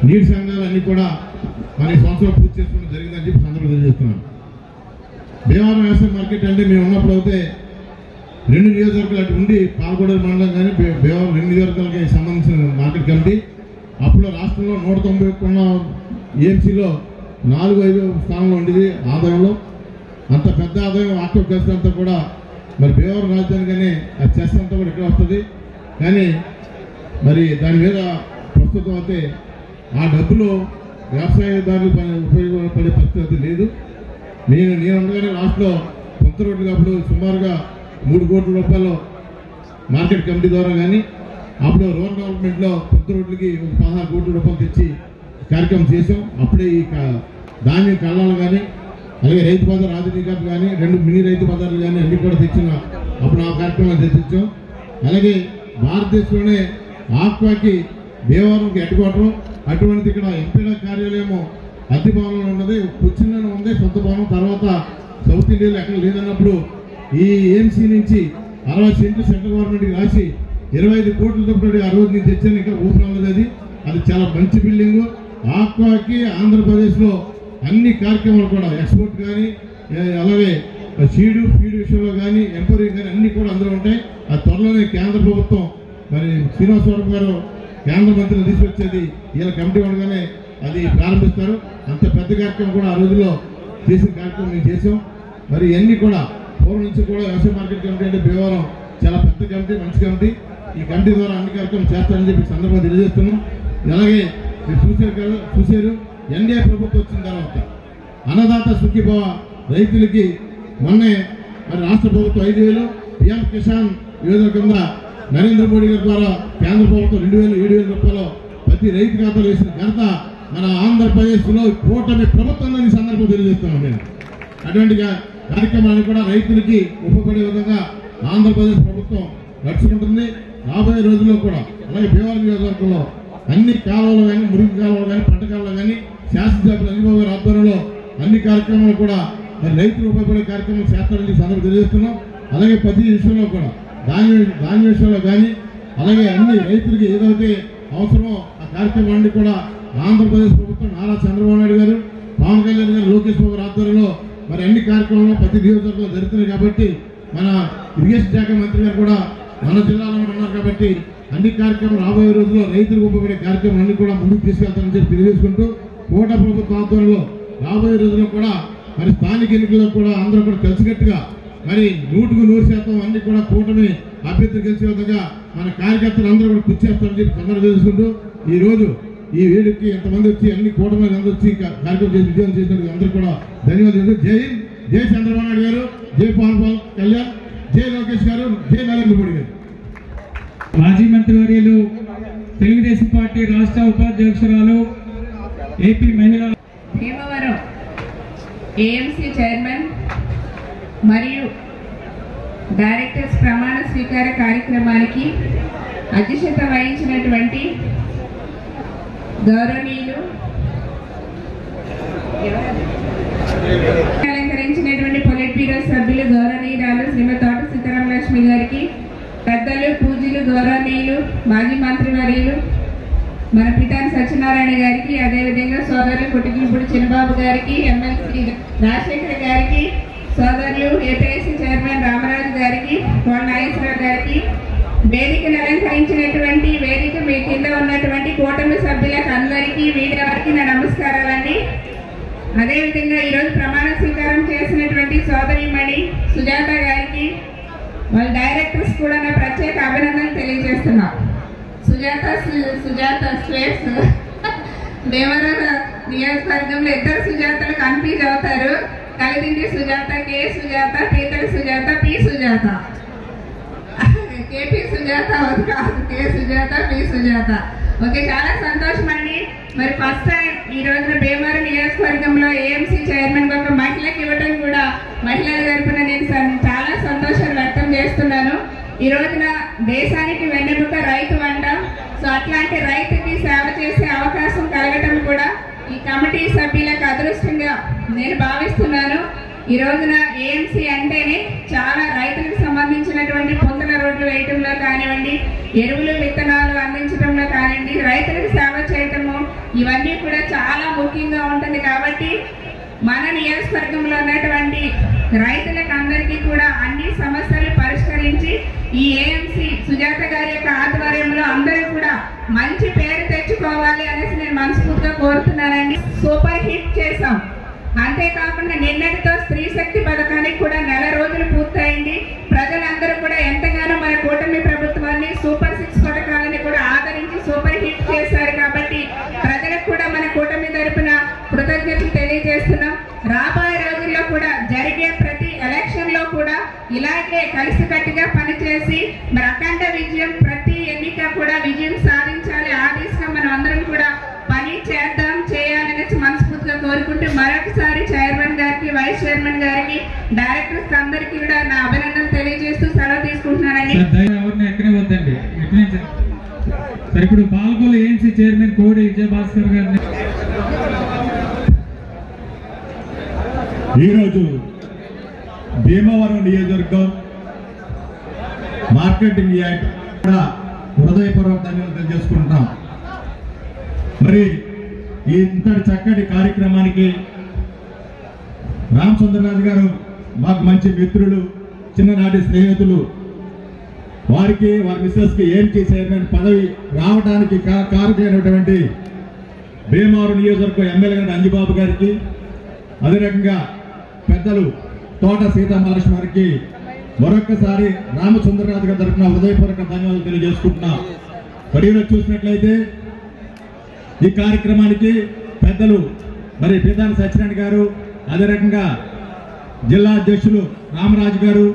నీటి సంఘాలన్నీ కూడా మన సంవత్సరం పూర్తి చేసుకోవడం జరిగిందని చెప్పి సందర్భంగా తెలియజేస్తున్నాం. భీమవరం వ్యవసాయ మార్కెట్ అంటే మేము ఉన్నప్పుడు అయితే 2 నియోజకవర్గాలు అటు ఉండి పాల్గొండూరు మండలం కానీ భీమవరం 2 నియోజకవర్గాలకి సంబంధించిన మార్కెట్ కమిటీ. అప్పుడు రాష్ట్రంలో 191 ఏఎంసీలో 4-5 స్థానంలో ఉండేది ఆదాయంలో. అంత పెద్ద ఆదాయం ఆక్వా చెస్ అంతా కూడా మరి భీమవరం రాజధాని కానీ ఆ చెస్ అంతా కూడా ఇక్కడ వస్తుంది. కానీ మరి దాని మీద ప్రస్తుతం అయితే ఆ డబ్బులు వ్యవసాయదారులు ఉపయోగపడే పరిస్థితి లేదు. నేను ఉండగానే లాస్ట్లో కొత్త రోడ్లు అప్పుడు సుమారుగా 3 కోట్ల రూపాయలు మార్కెట్ కమిటీ ద్వారా కానీ అప్పుడు రూరల్ డెవలప్మెంట్లో కొత్త రోడ్లకి 16 కోట్ల రూపాయలు తెచ్చి కార్యక్రమం చేసాం. అప్పుడే ఈ ధాన్యం కళ్ళాలు కానీ అలాగే రైతు బజార్ ఆధునికత కానీ 2 మినీ రైతు బజార్లు కానీ అన్ని కూడా తెచ్చిన అప్పుడు ఆ కార్యక్రమాలు తెచ్చాం. అలాగే భారతదేశంలోనే ఆక్వాకి దేవారంకి హెడ్క్వార్టర్, అటువంటిది ఇక్కడ ఎంపీల కార్యాలయం అద్దె భవనంలో ఉన్నది, కొచ్చిన్లోనే ఉంది సొంత భవనం. తర్వాత సౌత్ ఇండియాలో ఎక్కడ లేదన్నప్పుడు ఈ ఏఎంసీ నుంచి 60 సెంట్లు సెంట్రల్ గవర్నమెంట్కి రాసి 25 కోట్లతో ఆ రోజు నేను తెచ్చాను. ఇక్కడ ఓపెన్ అవ్వలేదు. అది చాలా మంచి బిల్డింగు. ఆక్వాకి ఆంధ్రప్రదేశ్లో అన్ని కార్యక్రమాలు కూడా ఎక్స్పోర్ట్ కానీ అలాగే ఫీడ్ విషయంలో కానీ ఎంపవరింగ్ కానీ అన్ని కూడా అందులో ఉంటాయి. అది త్వరలోనే కేంద్ర ప్రభుత్వం మరి శ్రీనివాసవరం గారు కేంద్ర మంత్రిని తీసుకొచ్చేది ఇలా కమిటీ ఉండగానే అది ప్రారంభిస్తారు. అంత పెద్ద కార్యక్రమం కూడా ఆ రోజుల్లో చేసిన కార్యక్రమం మేము చేసాం. మరి ఇవన్నీ కూడా పూర్వం నుంచి కూడా వ్యవసాయ మార్కెట్ కమిటీ అంటే భీమవరం చాలా పెద్ద కమిటీ, మంచి కమిటీ. ఈ కమిటీ ద్వారా అన్ని కార్యక్రమం చేస్తారని చెప్పి సందర్భంగా తెలియజేస్తున్నాం. అలాగే మీరు చూశారు ఎన్డీఏ ప్రభుత్వం వచ్చిన తర్వాత అన్నదాత సుఖీభవ రైతులకి మొన్నే మరి రాష్ట్ర ప్రభుత్వం 5,000 పిఎం కిసాన్ యోజన కింద నరేంద్ర మోడీ గారి ద్వారా కేంద్ర ప్రభుత్వం 2,000-7,000 రూపాయలు ప్రతి రైతు ఖాతాలో వేసిన ఘనత మన ఆంధ్రప్రదేశ్లో కూటమి ప్రభుత్వంలో ఈ సందర్భం తెలియజేస్తున్నాం. నేను అటువంటి కార్యక్రమాన్ని కూడా రైతులకి ఉపయోగపడే విధంగా ఆంధ్రప్రదేశ్ ప్రభుత్వం నడుచుకుంటుంది. రాబోయే రోజుల్లో కూడా అలాగే భీమవరం నియోజకవర్గంలో అన్ని కాలువలు కానీ, మురుగు కాలువలు కానీ, పంట కాలువలు కానీ శాసనసభ్యులు అనుభవ గారి ఆధ్వర్యంలో అన్ని కార్యక్రమాలు కూడా మరి రైతులు ఉపయోగపడే కార్యక్రమం చేస్తారని సందర్భం తెలియజేస్తున్నాం. అలాగే ప్రతి విషయంలో కూడా ధాన్య విషయంలో కానీ అలాగే అన్ని రైతులకి ఏదైతే అవసరమో ఆ కార్యక్రమాన్ని కూడా ఆంధ్రప్రదేశ్ ప్రభుత్వం నారా చంద్రబాబు నాయుడు గారు, పవన్ కళ్యాణ్ గారు, లోకేష్ బాబు ఆధ్వర్యంలో మరి అన్ని కార్యక్రమాలు ప్రతి నియోజకవర్గంలో జరుగుతున్నాయి. కాబట్టి మన ఇరిగేషన్ శాఖ మంత్రి గారు కూడా మన జిల్లాలో ఉన్నారు. కాబట్టి అన్ని కార్యక్రమాలు రాబోయే రోజుల్లో రైతులకు ఉపయోగపడే కార్యక్రమం అన్ని కూడా ముందుకు తీసుకెళ్తారని చెప్పి తెలియజేసుకుంటూ కోట ప్రభుత్వ ఆధ్వర్యంలో రాబోయే రోజుల్లో కూడా మరి స్థానిక ఎన్నికల్లో కూడా అందరూ కూడా కలిసికట్టుగా మరి 100% అన్ని కూడా కూటమి అభ్యర్థులు గెలిచే విధంగా మన కార్యకర్తలు అందరూ కూడా కృషి చేస్తారని చెప్పి సందర్భం తెలుసుకుంటూ ఈ రోజు ఈ వేడుకకి ఎంతమంది వచ్చి అన్ని కూటమి అందరూ వచ్చి కార్యక్రమం చేసి విజయం చేసినందుకు అందరూ కూడా ధన్యవాదాలు. జై హింద్, జై చంద్రబాబు నాయుడు గారు, జై పవన్ కళ్యాణ్, జై లోకేష్ గారు, జై నరేంద్ర మోడీ గారు. మాజీ మంత్రివర్యులు తెలుగుదేశం పార్టీ రాష్ట్ర ఉపాధ్యక్షురాలు ఏపీ మహిళా భీమవరం ఏఎంసీ చైర్మన్ మరియు డైరెక్టర్స్ ప్రమాణ స్వీకార కార్యక్రమానికి అధ్యక్షత వహించినటువంటి గౌరవనీయులు అలంకరించినటువంటి పొలిట్ బ్యూరో సభ్యులు గౌరవనీయురాలు శ్రీమతి తోట సీతారామలక్ష్మి గారికి, పెద్దలు పూజలు గౌరవనీయులు మాజీ మంత్రివర్యులు మన పితాని సత్యనారాయణ గారికి, అదేవిధంగా సోదరులు కుటికిలిపూడి చిన్నబాబు గారికి, ఎమ్మెల్సీ రాజశేఖర్ గారికి, సోదరులు ఏపీఎస్సీ చైర్మన్ రామరాజు గారికి, కోళ్ళ నాగేశ్వరరావు గారికి, వేదికను అలంకరించినటువంటి వేదిక మీ కింద ఉన్నటువంటి కూటమి సభ్యులకు అందరికీ మీడియా వారికి నా నమస్కారాలండి. అదేవిధంగా ఈరోజు ప్రమాణ స్వీకారం చేసినటువంటి సోదరిమణి సుజాత గారికి, వాళ్ళ డైరెక్టర్స్ కూడా నా ప్రత్యేక అభినందనలు తెలియజేస్తున్నాం. సుజాత స్వేట్స్ దేవరాజ నియోజకవర్గంలో 2 సుజాతలు కన్ఫ్యూజ్ అవుతారు. కలిదిండి సుజాత, కే సుజాత, పీతల సుజాత, పి సుజాత, కేపీ సుజాత కాదు, కే సుజాత, పి సుజాత. ఓకే, చాలా సంతోషం అండి. మరి ఫస్ట్ టైం ఈ రోజున భీమవరం నియోజకవర్గంలో ఏఎంసీ చైర్మన్ ఒక మహిళకి ఇవ్వడం కూడా మహిళల తరపున నేను చాలా సంతోషాలు వ్యక్తం చేస్తున్నాను. ఈ రోజున దేశానికి వెన్నెముక రైతు అంటాం. సో అట్లాంటి రైతుకి సేవ చేసే అవకాశం కలగటం కూడా ఈ కమిటీ సభ్యులకు అదృష్టంగా నేను భావిస్తున్నాను. ఈ రోజున ఏఎంసీ అంటేనే చాలా రైతులకు సంబంధించినటువంటి పొందల రోడ్లు వేయటంలో కానివ్వండి, ఎరువులు విత్తనాలు అందించడంలో కానివ్వండి, రైతులకు సేవ చేయటము ఇవన్నీ కూడా చాలా ముఖ్యంగా ఉంటుంది. కాబట్టి మన నియోజకవర్గంలో ఉన్నటువంటి రైతులకు అందరికీ కూడా అన్ని సమస్యలు పరిష్కరించి ఈ ఏఎంసీ సుజాత గారి యొక్క ఆధ్వర్యంలో అందరూ కూడా మంచి పేరు తెచ్చుకోవాలి అనేసి నేను మనస్ఫూర్తిగా కోరుతున్నానండి. సూపర్ హిట్ చేసాం. అంతేకాకుండా నిన్నటితో స్త్రీ శక్తి పథకానికి కూడా 1 రోజులు పూర్తయింది. ప్రజలందరూ కూడా ఎంతగానో మన కూటమి ప్రభుత్వాన్ని సూపర్ 6 పథకాలని కూడా ఆదరించి సూపర్ హిట్ చేశారు. కాబట్టి ప్రజలకు కూడా మన కూటమి తరపున కలిసికట్టుగా పనిచేసి మరి అఖండ విజయం ప్రతి ఎన్నిక కూడా విజయం సాధించాలి. ఆ దిశగా మనం అందరం కూడా పని చేయాలనేసి మనస్ఫూర్తిగా కోరుకుంటూ మరొకసారి చైర్మన్ గారికి, వైస్ చైర్మన్ గారికి, డైరెక్టర్స్ అందరికీ కూడా నా అభినందనలు తెలియజేస్తూ సెలవు తీసుకుంటున్నానని. ఎవరిని ఎక్కనివద్దండి. సరే, ఇప్పుడు పాల్గొలు ఏఎంసీ చైర్మన్ కోడి విజయభాస్కర్ గారిని ఈరోజు భీమవరం నియోజకవర్గం మార్కెటింగ్ యార్డ్ కూడా హృదయపూర్వక ధన్యవాదాలు తెలియజేసుకుంటున్నాం. మరి ఈ ఇంతటి చక్కటి కార్యక్రమానికి రామచంద్రరాజు గారు మాకు మంచి మిత్రులు, చిన్ననాటి స్నేహితులు. వారికి వారి మిస్సెస్కి ఏఎంసీ చైర్మన్ పదవి రావడానికి కారకులైనటువంటి భీమవరం నియోజకవర్గం ఎమ్మెల్యే గారి అంజిబాబు గారికి, అదే రకంగా పెద్దలు తోట సీతామహాలక్ష్మి గారికి మరొక్కసారి రామచంద్రరాజు గారి తరఫున హృదయపూర్వక ధన్యవాదాలు తెలియజేసుకుంటున్నాం. పరిలో చూసినట్లయితే ఈ కార్యక్రమానికి పెద్దలు మరి పితాని సత్యనారాయణ గారు, అదే రకంగా జిల్లా అధ్యక్షులు రామరాజు గారు,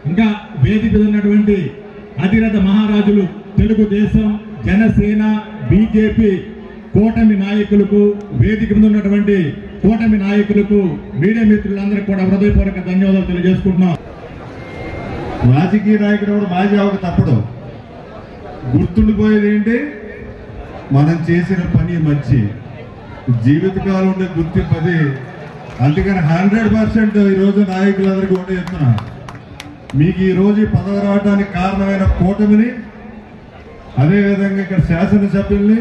ఇంకా వేదిక మీద ఉన్నటువంటి అతిరథ మహారాజులు, తెలుగుదేశం, జనసేన, బీజేపీ కూటమి నాయకులకు, వేదిక మీద ఉన్నటువంటి కూటమి నాయకులకు, మీడియా మిత్రులందరికీ కూడా హృదయపూర్వక ధన్యవాదాలు తెలియజేసుకుంటున్నాం. రాజకీయ నాయకుడు కూడా మాజీ అవక తప్పదు. గుర్తుండిపోయేది ఏంటి? మనం చేసిన పని మంచి జీవితకాలం ఉండే గుర్తింపు అది. అందుకని 100% ఈరోజు నాయకులందరికీ కూడా చెప్తున్నా, మీకు ఈరోజు పదవి రావడానికి కారణమైన కూటమిని, అదేవిధంగా ఇక్కడ శాసనసభ్యుల్ని,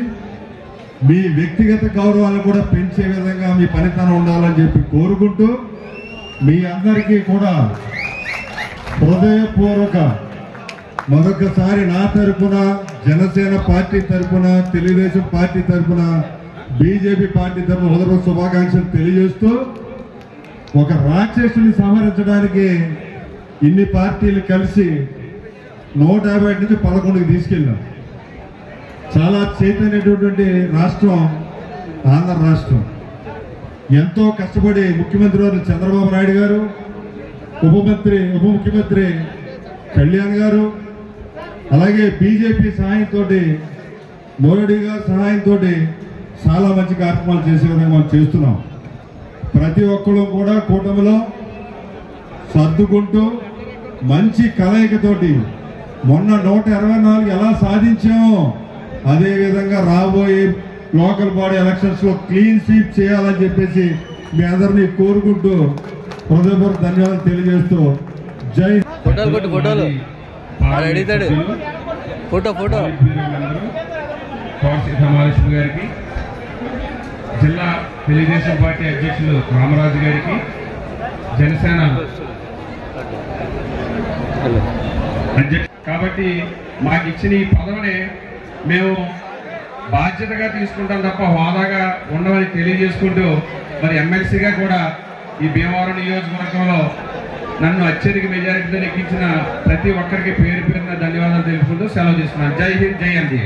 మీ వ్యక్తిగత గౌరవాలను కూడా పెంచే విధంగా మీ పనితనం ఉండాలని చెప్పి కోరుకుంటూ, మీ అందరికీ కూడా హృదయపూర్వక మరొకసారి నా తరఫున, జనసేన పార్టీ తరఫున, తెలుగుదేశం పార్టీ తరఫున, బీజేపీ పార్టీ తరఫున హృదయ శుభాకాంక్షలు తెలియజేస్తూ, ఒక రాక్షసుని సంహరించడానికి ఇన్ని పార్టీలు కలిసి 150 నుంచి 11కి తీసుకెళ్ళాం. చాలా చైతన్యమైనటువంటి రాష్ట్రం ఆంధ్ర రాష్ట్రం. ఎంతో కష్టపడి ముఖ్యమంత్రి వారు చంద్రబాబు నాయుడు గారు, ఉప ముఖ్యమంత్రి కళ్యాణ్ గారు, అలాగే బీజేపీ సహాయంతో, మోడీ గారి సహాయంతో చాలా మంచి కార్యక్రమాలు చేసే విధంగా మనం చేస్తున్నాం. ప్రతి ఒక్కరు కూడా కూటమిలో సర్దుకుంటూ మంచి కలయికతోటి మొన్న 124 ఎలా సాధించామో అదేవిధంగా రాబోయే లోకల్ బాడీ ఎలక్షన్స్ లో క్లీన్ స్వీప్ చేయాలని చెప్పేసి మీ అందరినీ కోరుకుంటూ హృదయపూర్వక ధన్యవాదాలు తెలియజేస్తూ జై సమావేశం గారికి, జిల్లా తెలుగుదేశం పార్టీ అధ్యక్షులు రామరాజు గారికి, జనసేన కాబట్టి మాకు ఇచ్చిన ఈ పదవిని మేము బాధ్యతగా తీసుకుంటాం తప్ప హోదాగా ఉండమని తెలియజేసుకుంటూ, మరి ఎమ్మెల్సీగా కూడా ఈ భీమవరం నియోజకవర్గంలో నన్ను అత్యధిక మెజారిటీతో ఎక్కించిన ప్రతి ఒక్కరికి పేరు పేరున ధన్యవాదాలు తెలుపుకుంటూ సెలవు తీసుకున్నాను. జై హింద్, జై ఎన్డీఏ.